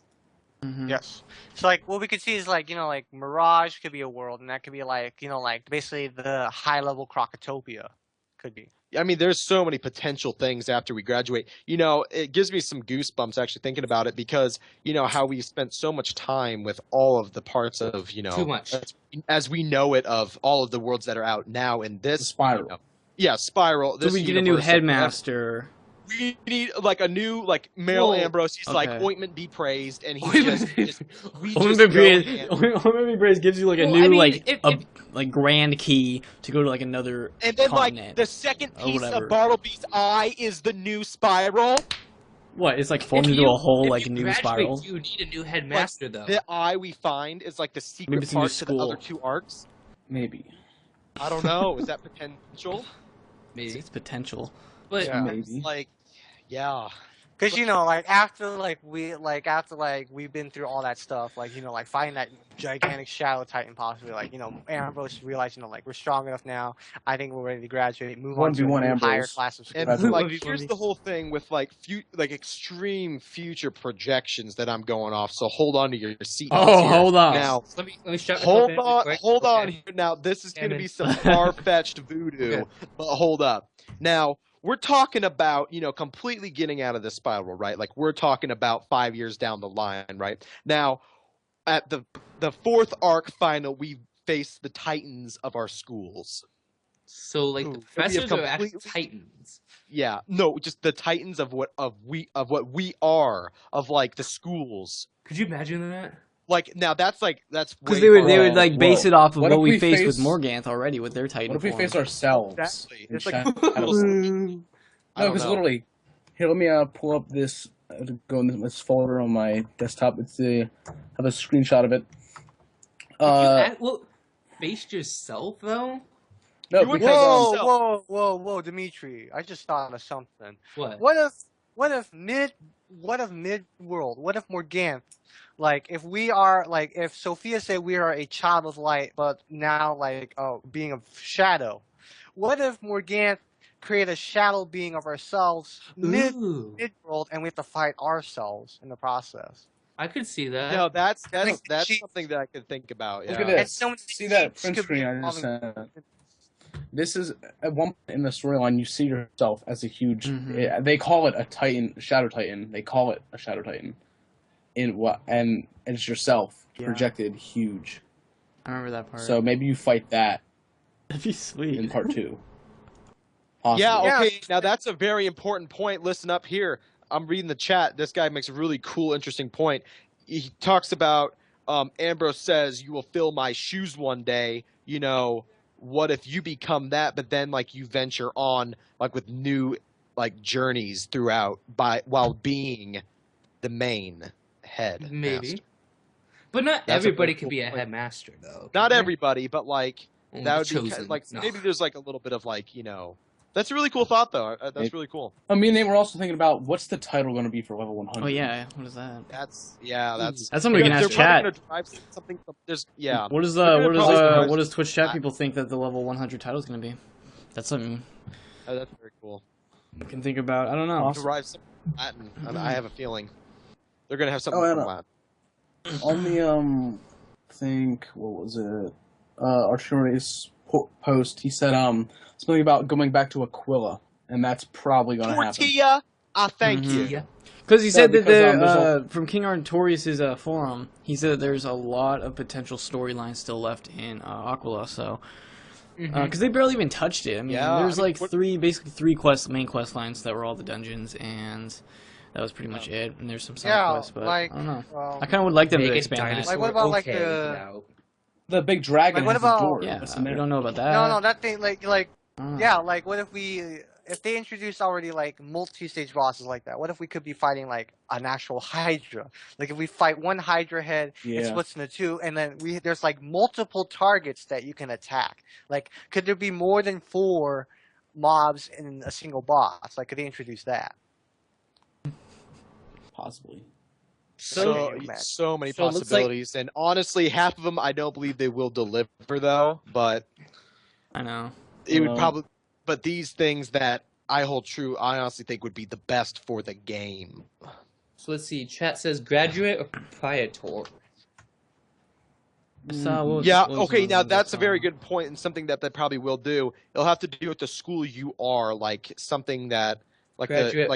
[SPEAKER 1] Mm-hmm.
[SPEAKER 5] Yes. So like what we could see is like like Mirage could be a world, and that could be like like basically the high level Crocotopia could be.
[SPEAKER 2] I mean, there's so many potential things after we graduate. It gives me some goosebumps actually thinking about it because how we spent so much time with all of the parts of
[SPEAKER 3] too much
[SPEAKER 2] as we know it of all of the worlds that are out now in this
[SPEAKER 4] Spiral.
[SPEAKER 2] Spiral.
[SPEAKER 1] So we get a new headmaster.
[SPEAKER 2] We need like a new male Ambrose. He's like ointment be praised, and he's
[SPEAKER 1] Ointment be praised gives you like a new grand key to go to like another
[SPEAKER 2] and then
[SPEAKER 1] continent.
[SPEAKER 2] Like the second piece of Bartleby's eye is the new spiral.
[SPEAKER 1] What? It's like formed into a whole like new spiral.
[SPEAKER 3] You need a new headmaster though.
[SPEAKER 2] The eye we find is like the secret part to the other 2 arcs.
[SPEAKER 4] Maybe.
[SPEAKER 2] I don't know. Is that potential?
[SPEAKER 1] Maybe it's potential.
[SPEAKER 3] But
[SPEAKER 2] maybe.
[SPEAKER 5] Because after we've been through all that stuff, finding that gigantic shadow titan, possibly Ambrose realized we're strong enough now. I think we're ready to graduate, move on to a higher class of school.
[SPEAKER 2] And here's the whole thing with extreme future projections that I'm going off. So hold on to your seat.
[SPEAKER 1] Hold on.
[SPEAKER 2] Now,
[SPEAKER 3] let me shut
[SPEAKER 2] hold on here. Now this is going to be some far-fetched voodoo, but hold up. Now. We're talking about, completely getting out of this spiral, right? Like, we're talking about 5 years down the line, right? Now, at the 4th arc final, we face the titans of our schools.
[SPEAKER 3] So, the professors are actually titans?
[SPEAKER 2] Yeah. No, just the titans of what we are, of, the schools.
[SPEAKER 3] Could you imagine that?
[SPEAKER 2] Like now, that's
[SPEAKER 1] Because
[SPEAKER 2] way
[SPEAKER 1] they would
[SPEAKER 2] far.
[SPEAKER 1] like base it off of what we faced with
[SPEAKER 4] face-
[SPEAKER 1] Morganth already with their Titan
[SPEAKER 4] What if we
[SPEAKER 1] form.
[SPEAKER 4] face ourselves?
[SPEAKER 2] Exactly.
[SPEAKER 4] in
[SPEAKER 2] It's like
[SPEAKER 4] shadows?
[SPEAKER 2] I
[SPEAKER 4] No,
[SPEAKER 2] don't
[SPEAKER 4] because
[SPEAKER 2] know.
[SPEAKER 4] literally, here, let me pull up this, go in this folder on my desktop. It's I have a screenshot of it.
[SPEAKER 3] Face yourself though?
[SPEAKER 4] No,
[SPEAKER 2] You would
[SPEAKER 4] because
[SPEAKER 2] face
[SPEAKER 5] Whoa, Dimitri! I just thought of something.
[SPEAKER 3] What?
[SPEAKER 5] What if mid world? What if Morganth? Like if we are like if Sophia said we are a child of light, but now like being a shadow. What if Morganth create a shadow being of ourselves mid world, and we have to fight ourselves in the process?
[SPEAKER 3] I could see that.
[SPEAKER 2] No, that's
[SPEAKER 5] Like,
[SPEAKER 2] something that I could think about.
[SPEAKER 4] look
[SPEAKER 2] Yeah.
[SPEAKER 4] at this.
[SPEAKER 5] And some of the
[SPEAKER 4] See that
[SPEAKER 5] cheats
[SPEAKER 4] print
[SPEAKER 5] could be
[SPEAKER 4] screen I just
[SPEAKER 5] involving-
[SPEAKER 4] sent? This is at one point in the storyline. You see yourself as a huge. They call it a Titan, Shadow Titan. They call it a Shadow Titan. And it's yourself projected huge.
[SPEAKER 1] I remember that part.
[SPEAKER 4] So maybe you fight that
[SPEAKER 1] That'd be sweet.
[SPEAKER 4] in part 2. Possibly.
[SPEAKER 2] Yeah, okay. Now that's a very important point. Listen up here. I'm reading the chat. This guy makes a really cool, interesting point. He talks about Ambrose says, "You will fill my shoes one day." You know, what if you become that, but then like you venture on like with new like journeys throughout while being the main head.
[SPEAKER 3] Maybe.
[SPEAKER 2] master.
[SPEAKER 3] But not
[SPEAKER 2] That's a
[SPEAKER 3] everybody
[SPEAKER 2] pretty
[SPEAKER 3] could
[SPEAKER 2] cool
[SPEAKER 3] be a
[SPEAKER 2] point.
[SPEAKER 3] headmaster though.
[SPEAKER 2] Not
[SPEAKER 3] can they?
[SPEAKER 2] everybody, but like
[SPEAKER 3] Only
[SPEAKER 2] that
[SPEAKER 3] the
[SPEAKER 2] would be
[SPEAKER 3] chosen.
[SPEAKER 2] like
[SPEAKER 3] No.
[SPEAKER 2] maybe there's like a little bit of like That's a really cool thought though. That's really cool.
[SPEAKER 4] I mean, they were also thinking about what's the title going to be for level 100.
[SPEAKER 1] Oh yeah, what is that?
[SPEAKER 2] That's
[SPEAKER 1] something we can
[SPEAKER 2] they're
[SPEAKER 1] ask
[SPEAKER 2] probably
[SPEAKER 1] chat.
[SPEAKER 2] gonna drive something from, there's
[SPEAKER 1] What does
[SPEAKER 2] They're gonna probably
[SPEAKER 1] what does Twitch chat
[SPEAKER 2] that.
[SPEAKER 1] people think that the level 100 title is going to be? That's something
[SPEAKER 2] that's very cool.
[SPEAKER 1] we can think about. I don't know.
[SPEAKER 2] Derive something from Latin. And I have a feeling they're gonna have something
[SPEAKER 4] Oh, I
[SPEAKER 2] from
[SPEAKER 4] know.
[SPEAKER 2] Latin.
[SPEAKER 4] On the what was it? Arturius post. He said something about going back to Aquila, and that's probably going to happen.
[SPEAKER 2] Tortilla, I thank you.
[SPEAKER 3] Yeah.
[SPEAKER 1] Because he said that
[SPEAKER 4] because,
[SPEAKER 1] from King Artorius' forum, he said that there's a lot of potential storylines still left in Aquila. So, because they barely even touched it. I mean, there's basically three main quest lines that were all the dungeons, and that was pretty much it. And there's some side quests, but I don't know. I kind of would like them to expand that.
[SPEAKER 5] Like what about like
[SPEAKER 4] the big dragon?
[SPEAKER 5] Like, what about?
[SPEAKER 1] Door. Yeah, we don't know about that.
[SPEAKER 5] No, that thing like like what if they introduced already like multi-stage bosses like that? What if we could be fighting like an actual Hydra? Like if we fight one Hydra head, it splits into two, and then there's like multiple targets that you can attack. Like, could there be more than 4 mobs in a single boss? Like, could they introduce that?
[SPEAKER 4] Possibly.
[SPEAKER 2] So many possibilities, and honestly, half of them I don't believe they will deliver though. But
[SPEAKER 1] I know
[SPEAKER 2] it would probably. But these things that I hold true, I honestly think would be the best for the game.
[SPEAKER 3] So let's see. Chat says graduate or proprietor.
[SPEAKER 2] Okay. Now that's a very good point, and something that they probably will do. It'll have to do with the school you are, like something that, like
[SPEAKER 3] graduate,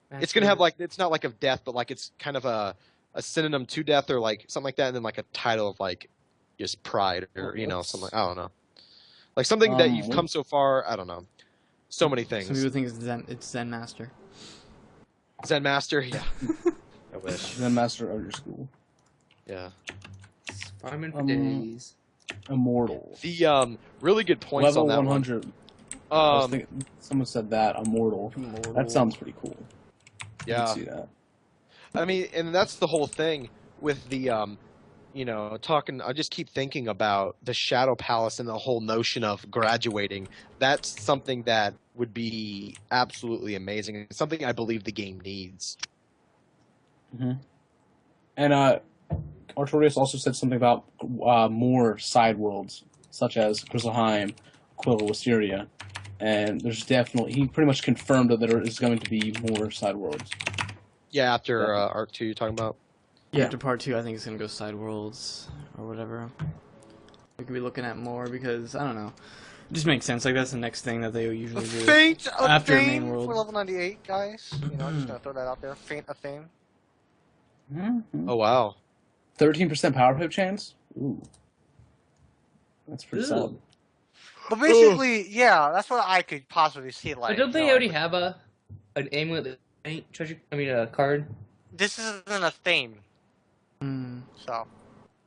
[SPEAKER 2] it's gonna have like it's not like of death, but like it's kind of a synonym to death, or like something like that, and then like a title of like just pride, or something. I don't know, like something that you've come so far. I don't know, so many things.
[SPEAKER 1] Some people think it's Zen Master.
[SPEAKER 2] Zen Master, yeah. I wish.
[SPEAKER 4] Zen Master of your school.
[SPEAKER 2] Yeah.
[SPEAKER 3] Farming for days.
[SPEAKER 4] Immortal.
[SPEAKER 2] The really good points
[SPEAKER 4] level
[SPEAKER 2] on that
[SPEAKER 4] 100.
[SPEAKER 2] one.
[SPEAKER 4] Someone said that immortal. That sounds pretty cool.
[SPEAKER 2] Yeah.
[SPEAKER 4] I can see that.
[SPEAKER 2] I mean, and that's the whole thing with the, talking. I just keep thinking about the Shadow Palace and the whole notion of graduating. That's something that would be absolutely amazing, and something I believe the game needs.
[SPEAKER 4] Mm-hmm. And Artorius also said something about more side worlds, such as Griselheim, Aquila, Wisteria. And there's definitely, he pretty much confirmed that there is going to be more side worlds.
[SPEAKER 2] Yeah, after Arc 2 you're talking about?
[SPEAKER 1] Yeah, after part 2 I think it's going to go side worlds or whatever. We could be looking at more because, I don't know. It just makes sense. Like, that's the next thing that they usually do.
[SPEAKER 5] Faint a
[SPEAKER 1] after
[SPEAKER 5] theme
[SPEAKER 1] main world.
[SPEAKER 5] for level 98, guys. Just gonna throw that out there. Faint a theme.
[SPEAKER 4] Mm-hmm.
[SPEAKER 2] Oh, wow.
[SPEAKER 4] 13% power pip chance? Ooh. That's pretty solid.
[SPEAKER 5] But basically, yeah, that's what I could possibly see. Like,
[SPEAKER 3] But don't they already have an amulet that ain't treasure? I mean, a card.
[SPEAKER 5] This isn't a theme. So.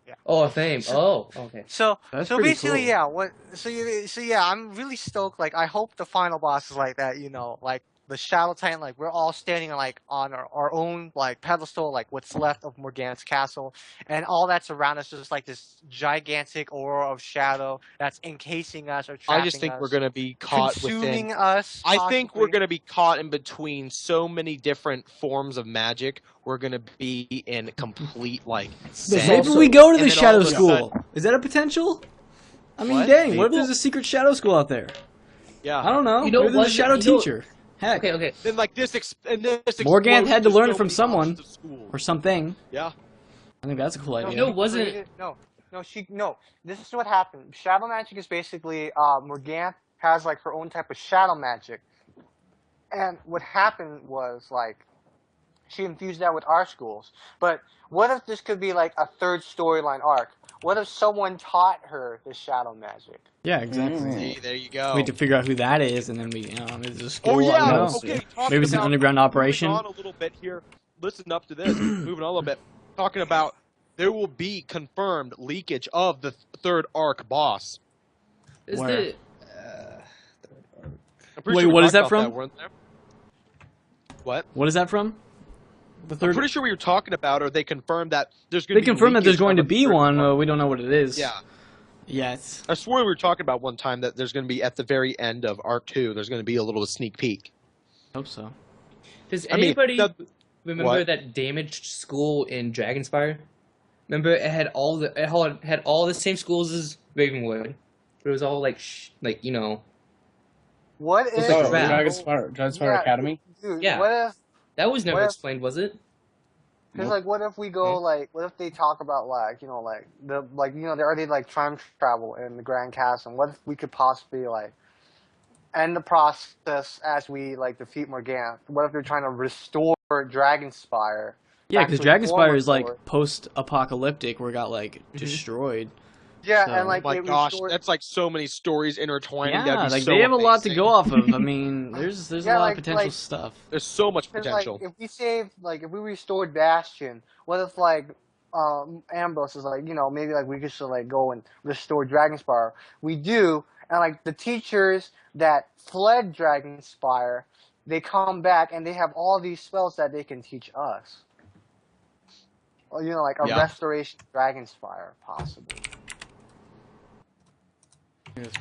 [SPEAKER 5] Yeah.
[SPEAKER 3] Oh, fame. Okay.
[SPEAKER 5] So
[SPEAKER 1] That's
[SPEAKER 5] so
[SPEAKER 1] pretty
[SPEAKER 5] basically,
[SPEAKER 1] cool.
[SPEAKER 5] yeah. So yeah, I'm really stoked. Like, I hope the final boss is like that. Like the Shadow Titan. Like, we're all standing like on our own like pedestal, like what's left of Morgana's castle, and all that's around us is like this gigantic aura of shadow that's encasing us or trapping
[SPEAKER 2] I just think
[SPEAKER 5] us,
[SPEAKER 2] we're going to be caught
[SPEAKER 5] consuming
[SPEAKER 2] within.
[SPEAKER 5] us.
[SPEAKER 2] I think we're
[SPEAKER 5] possibly.
[SPEAKER 2] going to be caught in between so many different forms of magic. We're going to be in complete like.
[SPEAKER 4] There's
[SPEAKER 1] Maybe
[SPEAKER 4] also-
[SPEAKER 1] we go to
[SPEAKER 2] and
[SPEAKER 1] the
[SPEAKER 2] then all
[SPEAKER 1] Shadow
[SPEAKER 2] of a
[SPEAKER 1] School. Is that a potential? I mean,
[SPEAKER 2] What?
[SPEAKER 1] dang, what if
[SPEAKER 2] Maybe.
[SPEAKER 1] there's a secret Shadow School out there?
[SPEAKER 2] Yeah.
[SPEAKER 1] I don't know.
[SPEAKER 3] You know
[SPEAKER 1] Maybe there's a
[SPEAKER 3] what?
[SPEAKER 1] Shadow
[SPEAKER 3] You know-
[SPEAKER 1] Teacher. Heck.
[SPEAKER 3] Okay.
[SPEAKER 2] Then like this,
[SPEAKER 1] Morganth had to
[SPEAKER 2] explodes
[SPEAKER 1] learn
[SPEAKER 2] so
[SPEAKER 1] it from
[SPEAKER 2] many
[SPEAKER 1] someone.
[SPEAKER 2] options of schools.
[SPEAKER 1] Or something.
[SPEAKER 2] Yeah.
[SPEAKER 1] I think that's a cool idea.
[SPEAKER 3] No, wasn't-
[SPEAKER 5] Created- No. This is what happened. Shadow magic is basically Morgana has like her own type of shadow magic, and what happened was like she infused that with our schools. But what if this could be like a third storyline arc? What if someone taught her the shadow magic?
[SPEAKER 1] Yeah, exactly.
[SPEAKER 2] See, there you go.
[SPEAKER 1] We need to figure out who that is, and then we, there's a school.
[SPEAKER 2] Oh
[SPEAKER 1] I
[SPEAKER 2] yeah.
[SPEAKER 1] don't know.
[SPEAKER 2] Okay.
[SPEAKER 1] Maybe it's an underground operation.
[SPEAKER 2] Moving on a little bit here. Listen up to this. Moving on a little bit. Talking about there will be confirmed leakage of the third arc boss.
[SPEAKER 3] Is
[SPEAKER 1] Where?
[SPEAKER 3] the
[SPEAKER 2] I'm pretty
[SPEAKER 1] Wait,
[SPEAKER 2] sure we
[SPEAKER 1] what is
[SPEAKER 2] talked
[SPEAKER 1] that
[SPEAKER 2] about
[SPEAKER 1] from?
[SPEAKER 2] weren't there? What?
[SPEAKER 1] What is that from? The
[SPEAKER 2] I'm
[SPEAKER 1] third.
[SPEAKER 2] pretty sure we were talking about, or they confirmed that there's going
[SPEAKER 1] They
[SPEAKER 2] to be.
[SPEAKER 1] confirmed that there's
[SPEAKER 2] leakage
[SPEAKER 1] going to
[SPEAKER 2] of a
[SPEAKER 1] be
[SPEAKER 2] third
[SPEAKER 1] one.
[SPEAKER 2] arc.
[SPEAKER 1] We don't know what it is.
[SPEAKER 2] Yeah.
[SPEAKER 1] Yet.
[SPEAKER 2] I swear we were talking about one time that there's going to be at the very end of Arc 2, there's going to be a little sneak peek.
[SPEAKER 1] Hope so.
[SPEAKER 3] Does
[SPEAKER 2] I mean,
[SPEAKER 3] anybody
[SPEAKER 2] the-
[SPEAKER 3] remember
[SPEAKER 2] what?
[SPEAKER 3] that damaged school in Dragonspire? Remember it had all the same schools as Ravenwood. It was all like
[SPEAKER 5] What
[SPEAKER 3] It's
[SPEAKER 5] if
[SPEAKER 3] like
[SPEAKER 4] Oh,
[SPEAKER 3] crap.
[SPEAKER 4] Dragonspire Academy?
[SPEAKER 5] Dude,
[SPEAKER 3] Yeah.
[SPEAKER 5] what if?
[SPEAKER 3] that was never
[SPEAKER 5] What if-
[SPEAKER 3] explained, was it?
[SPEAKER 5] Because like, what if we go like, what if they talk about like, like they already like time travel in the Grand Castle. What if we could possibly like end the process as we like defeat Morgana? What if they're trying to restore Dragonspire?
[SPEAKER 1] Yeah,
[SPEAKER 5] back
[SPEAKER 1] because
[SPEAKER 5] to its
[SPEAKER 1] Dragonspire
[SPEAKER 5] former
[SPEAKER 1] is like
[SPEAKER 5] glory?
[SPEAKER 1] post-apocalyptic, where it got like destroyed.
[SPEAKER 5] Yeah,
[SPEAKER 1] So-
[SPEAKER 5] and like
[SPEAKER 2] Oh my
[SPEAKER 5] it
[SPEAKER 2] gosh,
[SPEAKER 5] restored-
[SPEAKER 2] that's like so many stories intertwining.
[SPEAKER 1] Yeah,
[SPEAKER 2] That'd be
[SPEAKER 1] like
[SPEAKER 2] so
[SPEAKER 1] they have a lot to
[SPEAKER 2] amazing.
[SPEAKER 1] go off of. I mean, there's
[SPEAKER 5] Yeah,
[SPEAKER 1] a lot
[SPEAKER 5] like-
[SPEAKER 1] of potential
[SPEAKER 5] like-
[SPEAKER 1] stuff.
[SPEAKER 2] There's so much
[SPEAKER 5] 'cause,
[SPEAKER 2] potential.
[SPEAKER 5] like, if we restored Bastion, what if like Ambrose is like, maybe like we could just like go and restore Dragonspire. We do, and like the teachers that fled Dragonspire, they come back and they have all these spells that they can teach us. Or, like a
[SPEAKER 2] Yeah.
[SPEAKER 5] restoration of Dragonspire, possibly.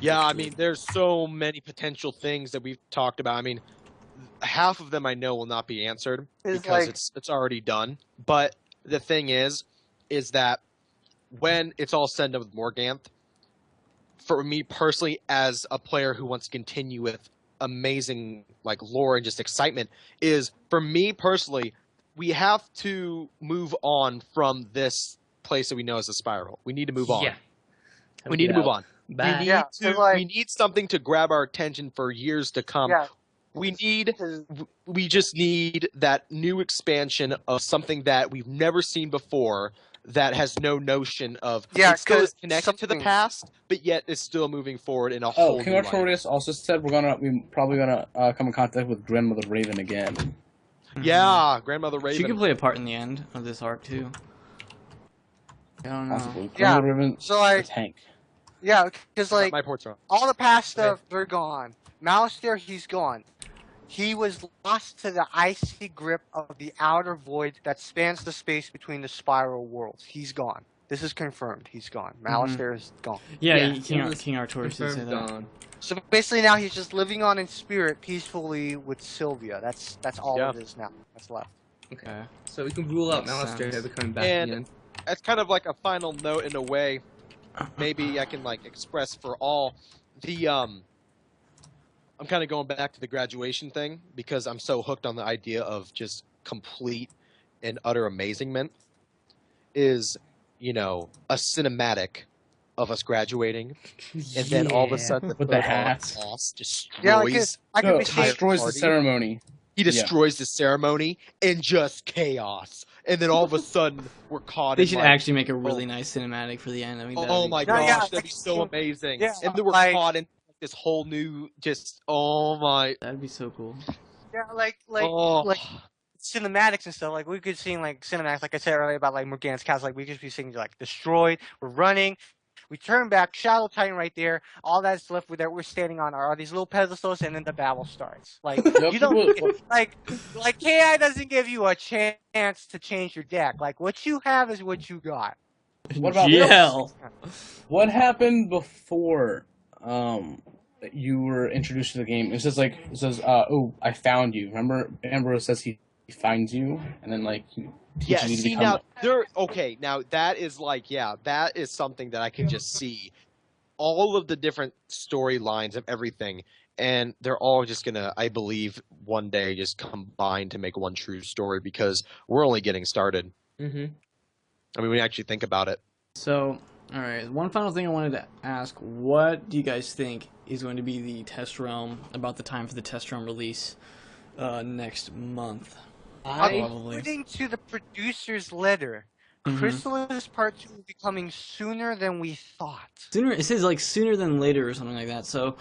[SPEAKER 2] Yeah, I mean, there's so many potential things that we've talked about. I mean, half of them I know will not be answered
[SPEAKER 5] It's
[SPEAKER 2] because
[SPEAKER 5] like-
[SPEAKER 2] it's already done. But the thing is that when it's all said and done with Morganth, for me personally, as a player who wants to continue with amazing like lore and just excitement, is for me personally, we have to move on from this place that we know as a spiral. We need to move on.
[SPEAKER 3] Yeah.
[SPEAKER 2] We need to move on.
[SPEAKER 3] Bye.
[SPEAKER 2] We need
[SPEAKER 5] Yeah, 'cause, like-
[SPEAKER 2] we need something to grab our attention for years to
[SPEAKER 5] Yeah.
[SPEAKER 2] we just need that new expansion of something that we've never seen before that has no notion of
[SPEAKER 5] Yeah,
[SPEAKER 2] it still
[SPEAKER 5] 'cause
[SPEAKER 2] is connected to the
[SPEAKER 5] something-
[SPEAKER 2] past, but yet is still moving forward in a
[SPEAKER 4] Oh,
[SPEAKER 2] whole
[SPEAKER 4] King
[SPEAKER 2] new light.
[SPEAKER 4] Artorias also said we're probably gonna come in contact with Grandmother Raven again.
[SPEAKER 2] Yeah, Grandmother Raven.
[SPEAKER 1] She could play a part in the end of this arc too. I don't know.
[SPEAKER 4] Possibly.
[SPEAKER 5] Yeah,
[SPEAKER 4] Grandmother Raven,
[SPEAKER 5] so, like-
[SPEAKER 4] the tank.
[SPEAKER 5] Yeah, because like
[SPEAKER 2] my port's on.
[SPEAKER 5] all the past stuff, they're gone. Malistaire, he's gone. He was lost to the icy grip of the outer void that spans the space between the spiral worlds. He's gone. This is confirmed. He's gone. Malistaire is gone.
[SPEAKER 1] Yeah,
[SPEAKER 3] Yeah,
[SPEAKER 1] King,
[SPEAKER 3] it was
[SPEAKER 1] King Artorias did say
[SPEAKER 3] Confirmed
[SPEAKER 1] that.
[SPEAKER 3] gone.
[SPEAKER 5] So basically now he's just living on in spirit peacefully with Sylvia. That's all
[SPEAKER 2] Yeah.
[SPEAKER 5] it is now. That's left.
[SPEAKER 3] Okay. So we can rule out
[SPEAKER 1] Makes
[SPEAKER 3] Malistaire
[SPEAKER 1] sense.
[SPEAKER 3] never coming back
[SPEAKER 2] And-
[SPEAKER 3] again.
[SPEAKER 2] That's kind of like a final note in a way. Maybe I can like express for all the I'm kind of going back to the graduation thing because I'm so hooked on the idea of just complete and utter amazingment is, a cinematic of us graduating and then all of a sudden
[SPEAKER 4] With the
[SPEAKER 2] third arc
[SPEAKER 4] hats.
[SPEAKER 2] boss destroys
[SPEAKER 5] Yeah, I could
[SPEAKER 4] No,
[SPEAKER 5] be
[SPEAKER 2] entire
[SPEAKER 4] destroys the
[SPEAKER 2] party.
[SPEAKER 4] ceremony.
[SPEAKER 2] He destroys the ceremony and just chaos. And then all of a sudden we're caught
[SPEAKER 1] They
[SPEAKER 2] in
[SPEAKER 1] should
[SPEAKER 2] like,
[SPEAKER 1] actually make a really nice cinematic for the end. I mean, that'd
[SPEAKER 2] oh
[SPEAKER 1] be
[SPEAKER 2] my
[SPEAKER 1] great.
[SPEAKER 2] gosh,
[SPEAKER 5] Yeah,
[SPEAKER 2] that'd be so amazing.
[SPEAKER 5] Yeah,
[SPEAKER 2] and then we're
[SPEAKER 5] like-
[SPEAKER 2] caught in this whole new, just oh my,
[SPEAKER 1] That'd be so cool.
[SPEAKER 5] Yeah,
[SPEAKER 2] oh,
[SPEAKER 5] like cinematics and stuff. Like we could see like cinematics, like I said earlier about like Morgana's castle. Like we could be seeing like destroyed. We're running. We turn back, Shadow Titan right there. All that's left with that we're standing on are these little pedestals, and then the battle starts. Like you don't like KI doesn't give you a chance to change your deck. Like what you have is what you got.
[SPEAKER 4] What about what happened before you were introduced to the game? It says oh, I found you. Remember it says he finds you, and then like
[SPEAKER 2] yeah, see now there. Okay, now that is like that is something that I can just see all of the different storylines of everything, and they're all just gonna, I believe, one day just combine to make one true story because we're only getting started.
[SPEAKER 3] Mm-hmm.
[SPEAKER 2] I mean, when you actually think about it.
[SPEAKER 1] So, all right, one final thing I wanted to ask: what do you guys think is going to be the test realm about the time for the test realm release next month?
[SPEAKER 5] According to the producer's letter, Khrysalis Part 2 will be coming sooner than we thought.
[SPEAKER 1] Sooner? It says like sooner than later or something like that. So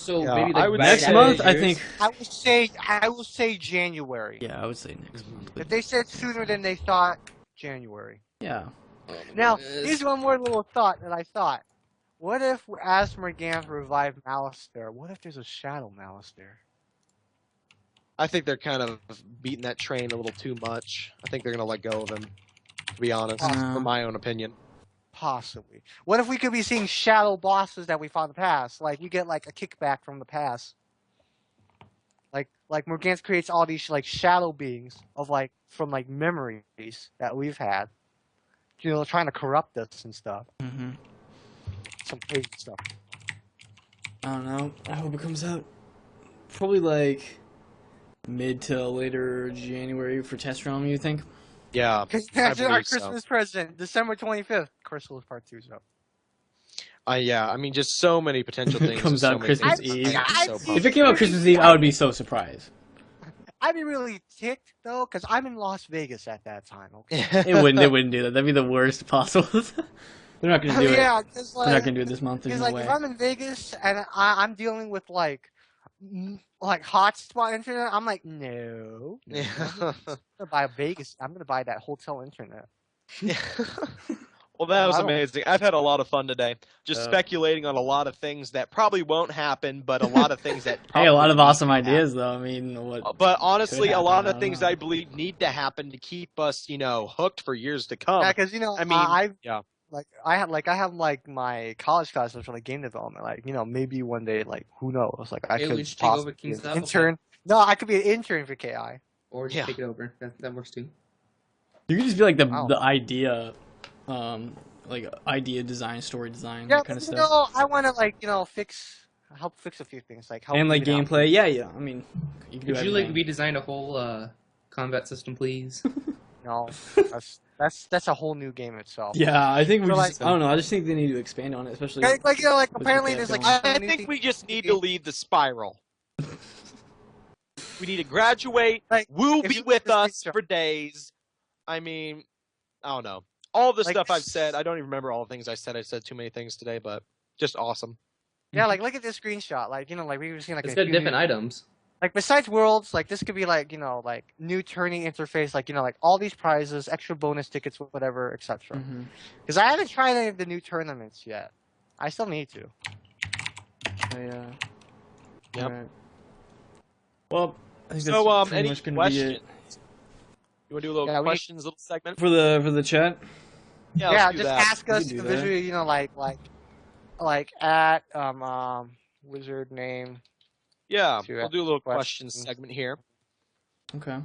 [SPEAKER 3] maybe like
[SPEAKER 1] next month, I think.
[SPEAKER 5] I will say January.
[SPEAKER 1] Yeah, I would say next month.
[SPEAKER 5] If they said sooner than they thought, January.
[SPEAKER 1] Yeah.
[SPEAKER 5] Now, here's one more little thought that I thought. What if, as Morgana revived Malistaire, what if there's a Shadow Malistaire?
[SPEAKER 2] I think they're kind of beating that train a little too much. I think they're going to let go of him, to be honest, from my own opinion.
[SPEAKER 5] Possibly. What if we could be seeing shadow bosses that we fought in the past? Like, we get, like, a kickback from the past. Like Morgana creates all these, like, shadow beings of, like, from, like, memories that we've had. You know, trying to corrupt us and stuff.
[SPEAKER 1] Mm-hmm.
[SPEAKER 5] Some crazy stuff.
[SPEAKER 1] I don't know. I hope it comes out probably, like, mid to later January for test realm, you think?
[SPEAKER 2] Yeah.
[SPEAKER 5] That's our Christmas present, December 25th. Khrysalis Part 2's up.
[SPEAKER 2] Yeah, I mean, just so many potential things.
[SPEAKER 1] It comes out Christmas Eve.
[SPEAKER 2] So
[SPEAKER 1] if it came out Christmas Eve, I would be so surprised.
[SPEAKER 5] I'd be really ticked, though, because I'm in Las Vegas at that time, okay?
[SPEAKER 1] They wouldn't do that. That'd be the worst possible. They're not going to do it.
[SPEAKER 5] Yeah, because, like,
[SPEAKER 1] they're not going to do it this month. There's no way.
[SPEAKER 5] If I'm in Vegas and I'm dealing with, like hotspot internet, I'm like, no.
[SPEAKER 2] Yeah.
[SPEAKER 5] I'm gonna buy Vegas. I'm gonna buy that hotel internet.
[SPEAKER 2] Well, that was amazing. I've had a lot of fun today, just speculating on a lot of things that probably won't happen, but a lot of things that.
[SPEAKER 1] Hey, a lot of awesome ideas, though. I mean,
[SPEAKER 2] but honestly, a lot of things I believe need to happen to keep us, hooked for years to come.
[SPEAKER 5] Yeah, because I mean, I have my college classes for like game development. Like, maybe one day, like, who knows? Like, I could possibly be an intern. No, I could be an intern for KI.
[SPEAKER 3] Or just take it over. That works too.
[SPEAKER 1] You could just be like the idea, idea design, story design, that kind of stuff.
[SPEAKER 5] No, I want to help fix a few things, like help
[SPEAKER 1] and like gameplay. Yeah. I mean,
[SPEAKER 3] you could you redesign a whole combat system, please?
[SPEAKER 5] No, that's a whole new game itself.
[SPEAKER 1] Yeah, I think I don't know. I just think they need to expand on it, especially
[SPEAKER 5] apparently there's like.
[SPEAKER 2] I think we just need to leave the spiral. We need to graduate. Will be with us for days. I mean, I don't know. All the stuff I've said, I don't even remember all the things I said. I said too many things today, but just awesome.
[SPEAKER 5] Yeah, look at this screenshot. We were seeing
[SPEAKER 3] it's got different items.
[SPEAKER 5] Besides worlds, this could be new turning interface, all these prizes, extra bonus tickets, whatever, etc. Because I haven't tried any of the new tournaments yet. I still need to.
[SPEAKER 1] Yeah.
[SPEAKER 2] Yep.
[SPEAKER 1] Right. Well, I think that's pretty much going to be it.
[SPEAKER 2] You want to do a little questions, little segment
[SPEAKER 1] for the chat?
[SPEAKER 2] Yeah,
[SPEAKER 5] just ask us individually. At wizard name.
[SPEAKER 2] Yeah, we'll do a little questions segment here.
[SPEAKER 1] Okay.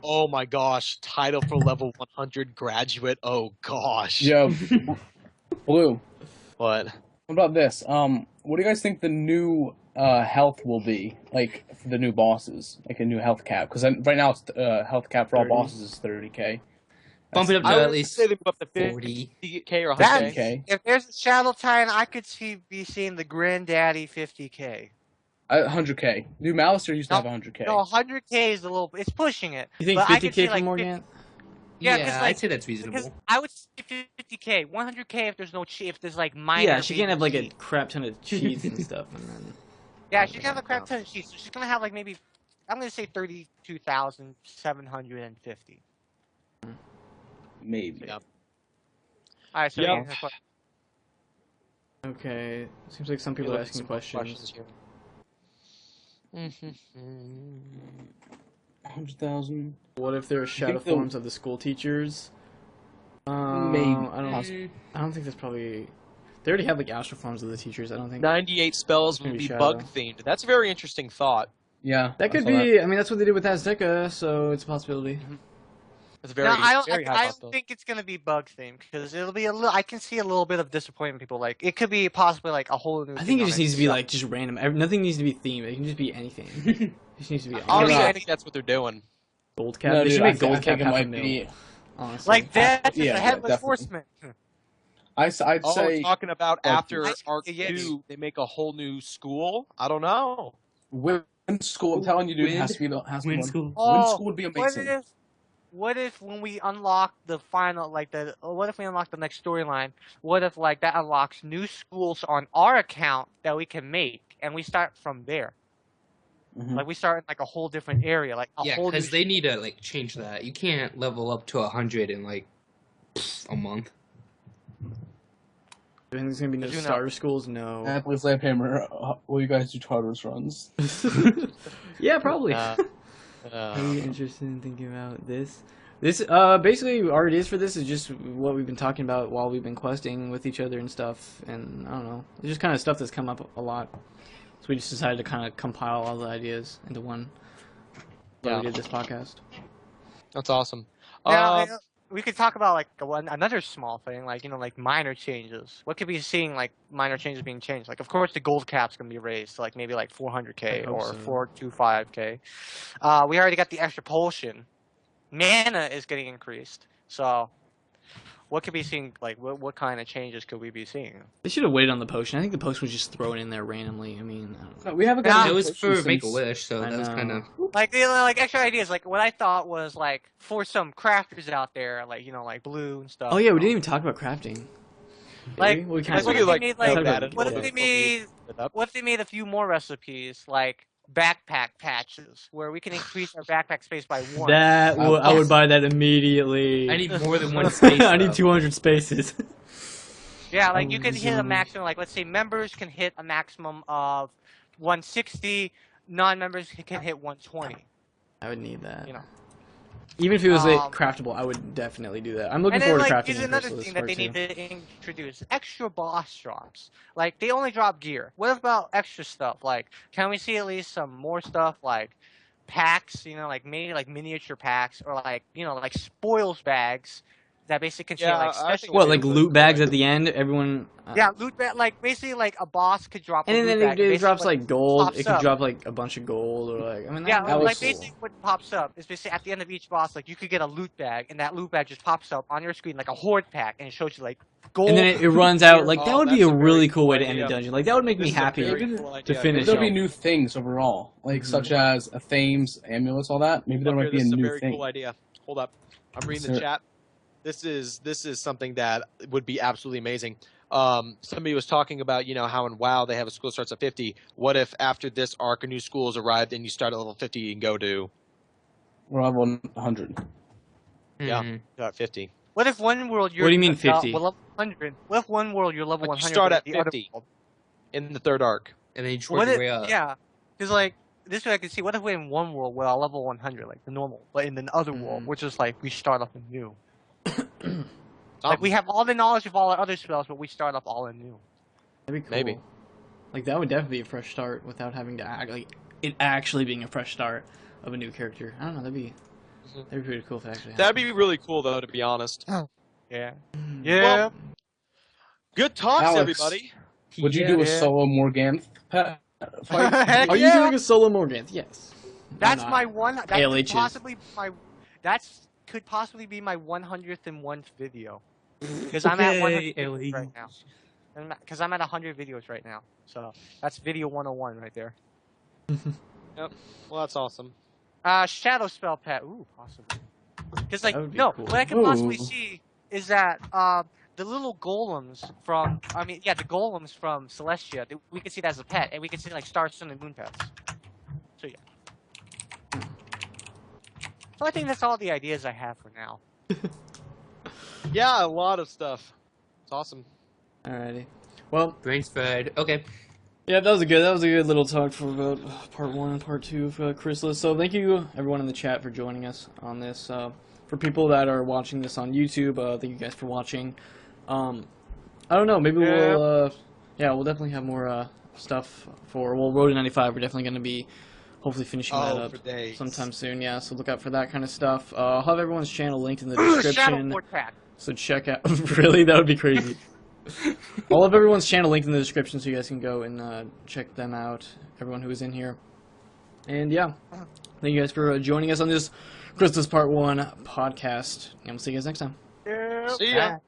[SPEAKER 2] Oh my gosh, title for level 100 graduate. Oh gosh.
[SPEAKER 4] Yo, Blue.
[SPEAKER 2] What?
[SPEAKER 4] What about this? What do you guys think the new health will be, for the new bosses? Like a new health cap? Because right now it's health cap for all bosses is 30k.
[SPEAKER 3] Bump it up to at least
[SPEAKER 2] say they up to
[SPEAKER 3] 40k
[SPEAKER 2] or 100k.
[SPEAKER 5] If there's a Shadow Titan, I could be seeing the Granddaddy 50k.
[SPEAKER 4] 100k. New Malistaire used to have 100k.
[SPEAKER 5] No, 100k is a little. It's pushing it.
[SPEAKER 1] You think 50k for Morgana?
[SPEAKER 3] Yeah, I'd say that's reasonable.
[SPEAKER 5] Because I would say 50k, 100k if there's no if there's minor.
[SPEAKER 1] Yeah, she can't have a crap ton of cheats and stuff. And then...
[SPEAKER 5] Yeah, she can have a crap ton of cheats. So she's gonna have maybe I'm gonna say 32,750.
[SPEAKER 4] Maybe.
[SPEAKER 2] Yep.
[SPEAKER 5] All right, so
[SPEAKER 2] Yeah.
[SPEAKER 5] answer the question.
[SPEAKER 1] Okay. Seems like some people are asking questions.
[SPEAKER 2] here.
[SPEAKER 4] 100,000.
[SPEAKER 1] What if there are shadow
[SPEAKER 4] think they'll-
[SPEAKER 1] forms of the school teachers?
[SPEAKER 4] Maybe.
[SPEAKER 1] I don't think that's probably. They already have like astral forms of the teachers. I don't think
[SPEAKER 2] 98 spells would
[SPEAKER 1] Maybe
[SPEAKER 2] be
[SPEAKER 1] shadow.
[SPEAKER 2] bug themed. That's a very interesting thought.
[SPEAKER 4] Yeah.
[SPEAKER 1] that could
[SPEAKER 4] I saw
[SPEAKER 1] be. I mean, that's what they did with Azteca, so it's a possibility.
[SPEAKER 2] That's a very,
[SPEAKER 5] No, I
[SPEAKER 2] very high
[SPEAKER 5] don't
[SPEAKER 2] possibility.
[SPEAKER 5] think it's gonna be bug themed because it'll be a little. I can see a little bit of disappointment. People like it could be possibly like a whole new.
[SPEAKER 1] I think it
[SPEAKER 5] thing
[SPEAKER 1] just
[SPEAKER 5] on
[SPEAKER 1] needs to be
[SPEAKER 5] itself.
[SPEAKER 1] like just random. Nothing needs to be themed. It can just be anything. It just needs to be
[SPEAKER 2] Honestly,
[SPEAKER 4] Yeah.
[SPEAKER 2] I think that's what they're doing.
[SPEAKER 1] gold cap.
[SPEAKER 4] No,
[SPEAKER 1] they
[SPEAKER 4] dude,
[SPEAKER 1] should
[SPEAKER 4] I
[SPEAKER 1] make gold
[SPEAKER 4] think
[SPEAKER 1] cap
[SPEAKER 4] it
[SPEAKER 1] half a
[SPEAKER 4] might
[SPEAKER 1] mil.
[SPEAKER 4] be.
[SPEAKER 1] Honestly,
[SPEAKER 5] like that.
[SPEAKER 4] Yeah,
[SPEAKER 5] a headless
[SPEAKER 4] definitely.
[SPEAKER 5] horseman.
[SPEAKER 4] I'd
[SPEAKER 2] Oh,
[SPEAKER 4] say
[SPEAKER 2] talking about after
[SPEAKER 5] I-
[SPEAKER 2] Arc
[SPEAKER 5] yeah.
[SPEAKER 2] 2, they make a whole new school? I don't know.
[SPEAKER 4] Wind School. I'm telling you, dude, it has to be the
[SPEAKER 3] Wind School.
[SPEAKER 4] Wind
[SPEAKER 5] Oh,
[SPEAKER 4] School would be amazing.
[SPEAKER 5] What if when we unlock the final, like what if we unlock the next storyline? What if like that unlocks new schools on our account that we can make, and we start from there?
[SPEAKER 4] Mhm.
[SPEAKER 5] Like we start in like a whole different area, like a
[SPEAKER 3] Yeah,
[SPEAKER 5] whole new.
[SPEAKER 3] because they need to like change that. You can't level up to 100 in like a month.
[SPEAKER 1] I think there's gonna be no
[SPEAKER 5] Did you know?
[SPEAKER 1] starter schools. No.
[SPEAKER 4] Apple's Lamhammer, will you guys do Tartarus runs?
[SPEAKER 1] Yeah, probably.
[SPEAKER 2] Uh,
[SPEAKER 1] Are you interested in thinking about this? This basically our ideas for this is just what we've been talking about while we've been questing with each other and stuff, and I don't know, it's just kind of stuff that's come up a lot. So we just decided to kind of compile all the ideas into one. While we
[SPEAKER 2] Yeah.
[SPEAKER 1] did this podcast.
[SPEAKER 2] That's awesome.
[SPEAKER 5] Now, we could talk about like another small thing, like like minor changes. What could be seeing like minor changes being changed? Like, of course, the gold cap's gonna be raised to like maybe like 400k
[SPEAKER 1] I hope
[SPEAKER 5] or
[SPEAKER 1] so.
[SPEAKER 5] 425k. We already got the extra potion. Mana is getting increased. So, what could be seeing? Like, what kind of changes could we be seeing?
[SPEAKER 1] They should have waited on the potion. I think the potion was just thrown in there randomly. I mean, I don't know.
[SPEAKER 4] No, we haven't
[SPEAKER 5] Yeah.
[SPEAKER 4] got
[SPEAKER 3] It
[SPEAKER 4] any
[SPEAKER 3] was for
[SPEAKER 4] potions
[SPEAKER 3] Make a
[SPEAKER 4] since-
[SPEAKER 3] Wish, so
[SPEAKER 1] I
[SPEAKER 3] that was
[SPEAKER 1] know.
[SPEAKER 3] kind of.
[SPEAKER 5] Like, like extra ideas. Like, what I thought was like for some crafters out there, like like blue and stuff.
[SPEAKER 1] Oh yeah, we didn't even talk about crafting. Did
[SPEAKER 5] Like-
[SPEAKER 1] we? Well, we
[SPEAKER 5] like,
[SPEAKER 1] kinda
[SPEAKER 5] what
[SPEAKER 1] did.
[SPEAKER 5] if they made, like-
[SPEAKER 1] Talked about it
[SPEAKER 5] what
[SPEAKER 1] a
[SPEAKER 5] if
[SPEAKER 1] little
[SPEAKER 5] they
[SPEAKER 1] bit.
[SPEAKER 5] made? What if they made a few more recipes, like backpack patches, where we can increase our backpack space by 1?
[SPEAKER 1] That I would buy that immediately.
[SPEAKER 3] I need more than one space.
[SPEAKER 1] I need
[SPEAKER 3] though.
[SPEAKER 1] 200 spaces.
[SPEAKER 5] Yeah, like you can hit a
[SPEAKER 1] Zoom.
[SPEAKER 5] maximum. Like, let's say members can hit a maximum of 160. Non-members can hit 120.
[SPEAKER 1] I would need that.
[SPEAKER 5] You know.
[SPEAKER 1] Even if it was
[SPEAKER 5] Um,
[SPEAKER 1] craftable, I would definitely do that. I'm looking
[SPEAKER 5] And then,
[SPEAKER 1] forward
[SPEAKER 5] like,
[SPEAKER 1] to crafting
[SPEAKER 5] there's
[SPEAKER 1] in
[SPEAKER 5] another
[SPEAKER 1] Khrysalis
[SPEAKER 5] thing that
[SPEAKER 1] Part
[SPEAKER 5] they
[SPEAKER 1] 2.
[SPEAKER 5] need to introduce: extra boss drops. Like, they only drop gear. What about extra stuff? Like, can we see at least some more stuff, like packs? Like maybe like miniature packs, or like like spoils bags that basically contain
[SPEAKER 2] Yeah,
[SPEAKER 5] like
[SPEAKER 2] I
[SPEAKER 5] special.
[SPEAKER 2] think
[SPEAKER 1] What,
[SPEAKER 2] it's
[SPEAKER 1] like
[SPEAKER 2] a good
[SPEAKER 1] loot bags
[SPEAKER 2] idea.
[SPEAKER 1] at the end? Everyone.
[SPEAKER 5] Yeah, loot bag. Like basically, like a boss could drop.
[SPEAKER 1] And
[SPEAKER 5] a
[SPEAKER 1] then
[SPEAKER 5] loot bag,
[SPEAKER 1] it
[SPEAKER 5] basically,
[SPEAKER 1] drops like gold.
[SPEAKER 5] pops
[SPEAKER 1] It could
[SPEAKER 5] up.
[SPEAKER 1] drop like a bunch of gold, or like I mean.
[SPEAKER 5] Yeah,
[SPEAKER 1] that was
[SPEAKER 5] like
[SPEAKER 1] cool.
[SPEAKER 5] basically what pops up is basically at the end of each boss, like you could get a loot bag, and that loot bag just pops up on your screen like a horde pack, and it shows you like gold.
[SPEAKER 1] And then it runs out. Like that
[SPEAKER 2] Oh,
[SPEAKER 1] would be
[SPEAKER 2] that's
[SPEAKER 1] a
[SPEAKER 2] a
[SPEAKER 1] really
[SPEAKER 2] very
[SPEAKER 1] cool way to
[SPEAKER 2] cool
[SPEAKER 1] end a
[SPEAKER 2] idea.
[SPEAKER 1] dungeon. Like that would make me
[SPEAKER 2] This is a
[SPEAKER 1] happy
[SPEAKER 2] very
[SPEAKER 1] to
[SPEAKER 2] cool idea.
[SPEAKER 1] finish.
[SPEAKER 4] There'll be
[SPEAKER 1] it.
[SPEAKER 4] new things overall, like
[SPEAKER 1] Mhm.
[SPEAKER 4] such as a Thames, amulets, all that. Maybe there
[SPEAKER 2] Up
[SPEAKER 4] might
[SPEAKER 2] here,
[SPEAKER 4] be
[SPEAKER 2] this
[SPEAKER 4] a
[SPEAKER 2] is a
[SPEAKER 4] new
[SPEAKER 2] very
[SPEAKER 4] thing.
[SPEAKER 2] cool idea. Hold up. I'm reading the
[SPEAKER 4] Sir.
[SPEAKER 2] chat. This is something that would be absolutely amazing. Somebody was talking about, how in WoW they have a school starts at 50. What if after this arc a new school has arrived and you start at level 50, you can go to
[SPEAKER 4] We're level 100.
[SPEAKER 2] Yeah.
[SPEAKER 3] Mhm.
[SPEAKER 2] 50?
[SPEAKER 5] What if one world you're
[SPEAKER 1] What do you mean 50?
[SPEAKER 5] level 100? What if one world you're level
[SPEAKER 2] Like, you
[SPEAKER 5] 100?
[SPEAKER 2] start
[SPEAKER 5] but
[SPEAKER 2] at
[SPEAKER 5] the other
[SPEAKER 2] 50.
[SPEAKER 5] world-
[SPEAKER 2] In the third arc.
[SPEAKER 3] And then you just
[SPEAKER 5] What
[SPEAKER 3] work your
[SPEAKER 5] if,
[SPEAKER 3] way up.
[SPEAKER 5] yeah, because like this way I can see. What if we're in one world we're level 100, like the normal, but in the other world,
[SPEAKER 1] Mhm.
[SPEAKER 5] which is like we start off anew.
[SPEAKER 2] Oh,
[SPEAKER 5] Like we have all the knowledge of all our other spells, but we start off all anew.
[SPEAKER 1] That'd be cool.
[SPEAKER 2] Maybe.
[SPEAKER 1] Like that would definitely be a fresh start without having to act like it actually being a fresh start of a new character. I don't know. That'd be pretty cool if it actually.
[SPEAKER 2] That'd be really cool, though, to be honest.
[SPEAKER 5] Yeah.
[SPEAKER 1] happened.
[SPEAKER 5] Yeah.
[SPEAKER 2] Well, good talks,
[SPEAKER 4] Alex.
[SPEAKER 2] everybody.
[SPEAKER 4] Would you do a
[SPEAKER 5] Yeah.
[SPEAKER 4] solo Morganth fight?
[SPEAKER 5] Heck
[SPEAKER 1] Are you
[SPEAKER 5] yeah.
[SPEAKER 1] doing a solo Morganth? Yes. Why
[SPEAKER 5] That's
[SPEAKER 1] not?
[SPEAKER 5] my one. That
[SPEAKER 1] ALH
[SPEAKER 5] could
[SPEAKER 1] is.
[SPEAKER 5] possibly be my. Could possibly be my 101st video. Because I'm at 100 videos right now. Because I'm at 100 videos right now. So that's video 101 right there.
[SPEAKER 2] Well, that's awesome.
[SPEAKER 5] Shadow spell pet. Ooh, possibly. Because like
[SPEAKER 1] That would be
[SPEAKER 5] no,
[SPEAKER 1] cool.
[SPEAKER 5] what I can possibly
[SPEAKER 4] Ooh.
[SPEAKER 5] see is that the little golems from the golems from Celestia. We can see that as a pet, and we can see like Star, Sun, and Moon pets. So yeah. So I think that's all the ideas I have for now.
[SPEAKER 2] Yeah, a lot of stuff. It's awesome.
[SPEAKER 1] Alrighty. Well,
[SPEAKER 3] Brains fried. Okay.
[SPEAKER 1] yeah, that was a good little talk for about part 1 and part 2 of Khrysalis. So thank you everyone in the chat for joining us on this. For people that are watching this on YouTube, thank you guys for watching. I don't know, maybe we'll definitely have more stuff for Road to 95. We're definitely going to be hopefully finishing that up sometime soon. Yeah, so look out for that kind of stuff. I'll have everyone's channel linked in the description. So check out. Really, that would be crazy. I'll have everyone's channel linked in the description so you guys can go and check them out. Everyone who is in here. And yeah, thank you guys for joining us on this Khrysalis Part 1 podcast. And we'll see you guys next time.
[SPEAKER 2] See ya.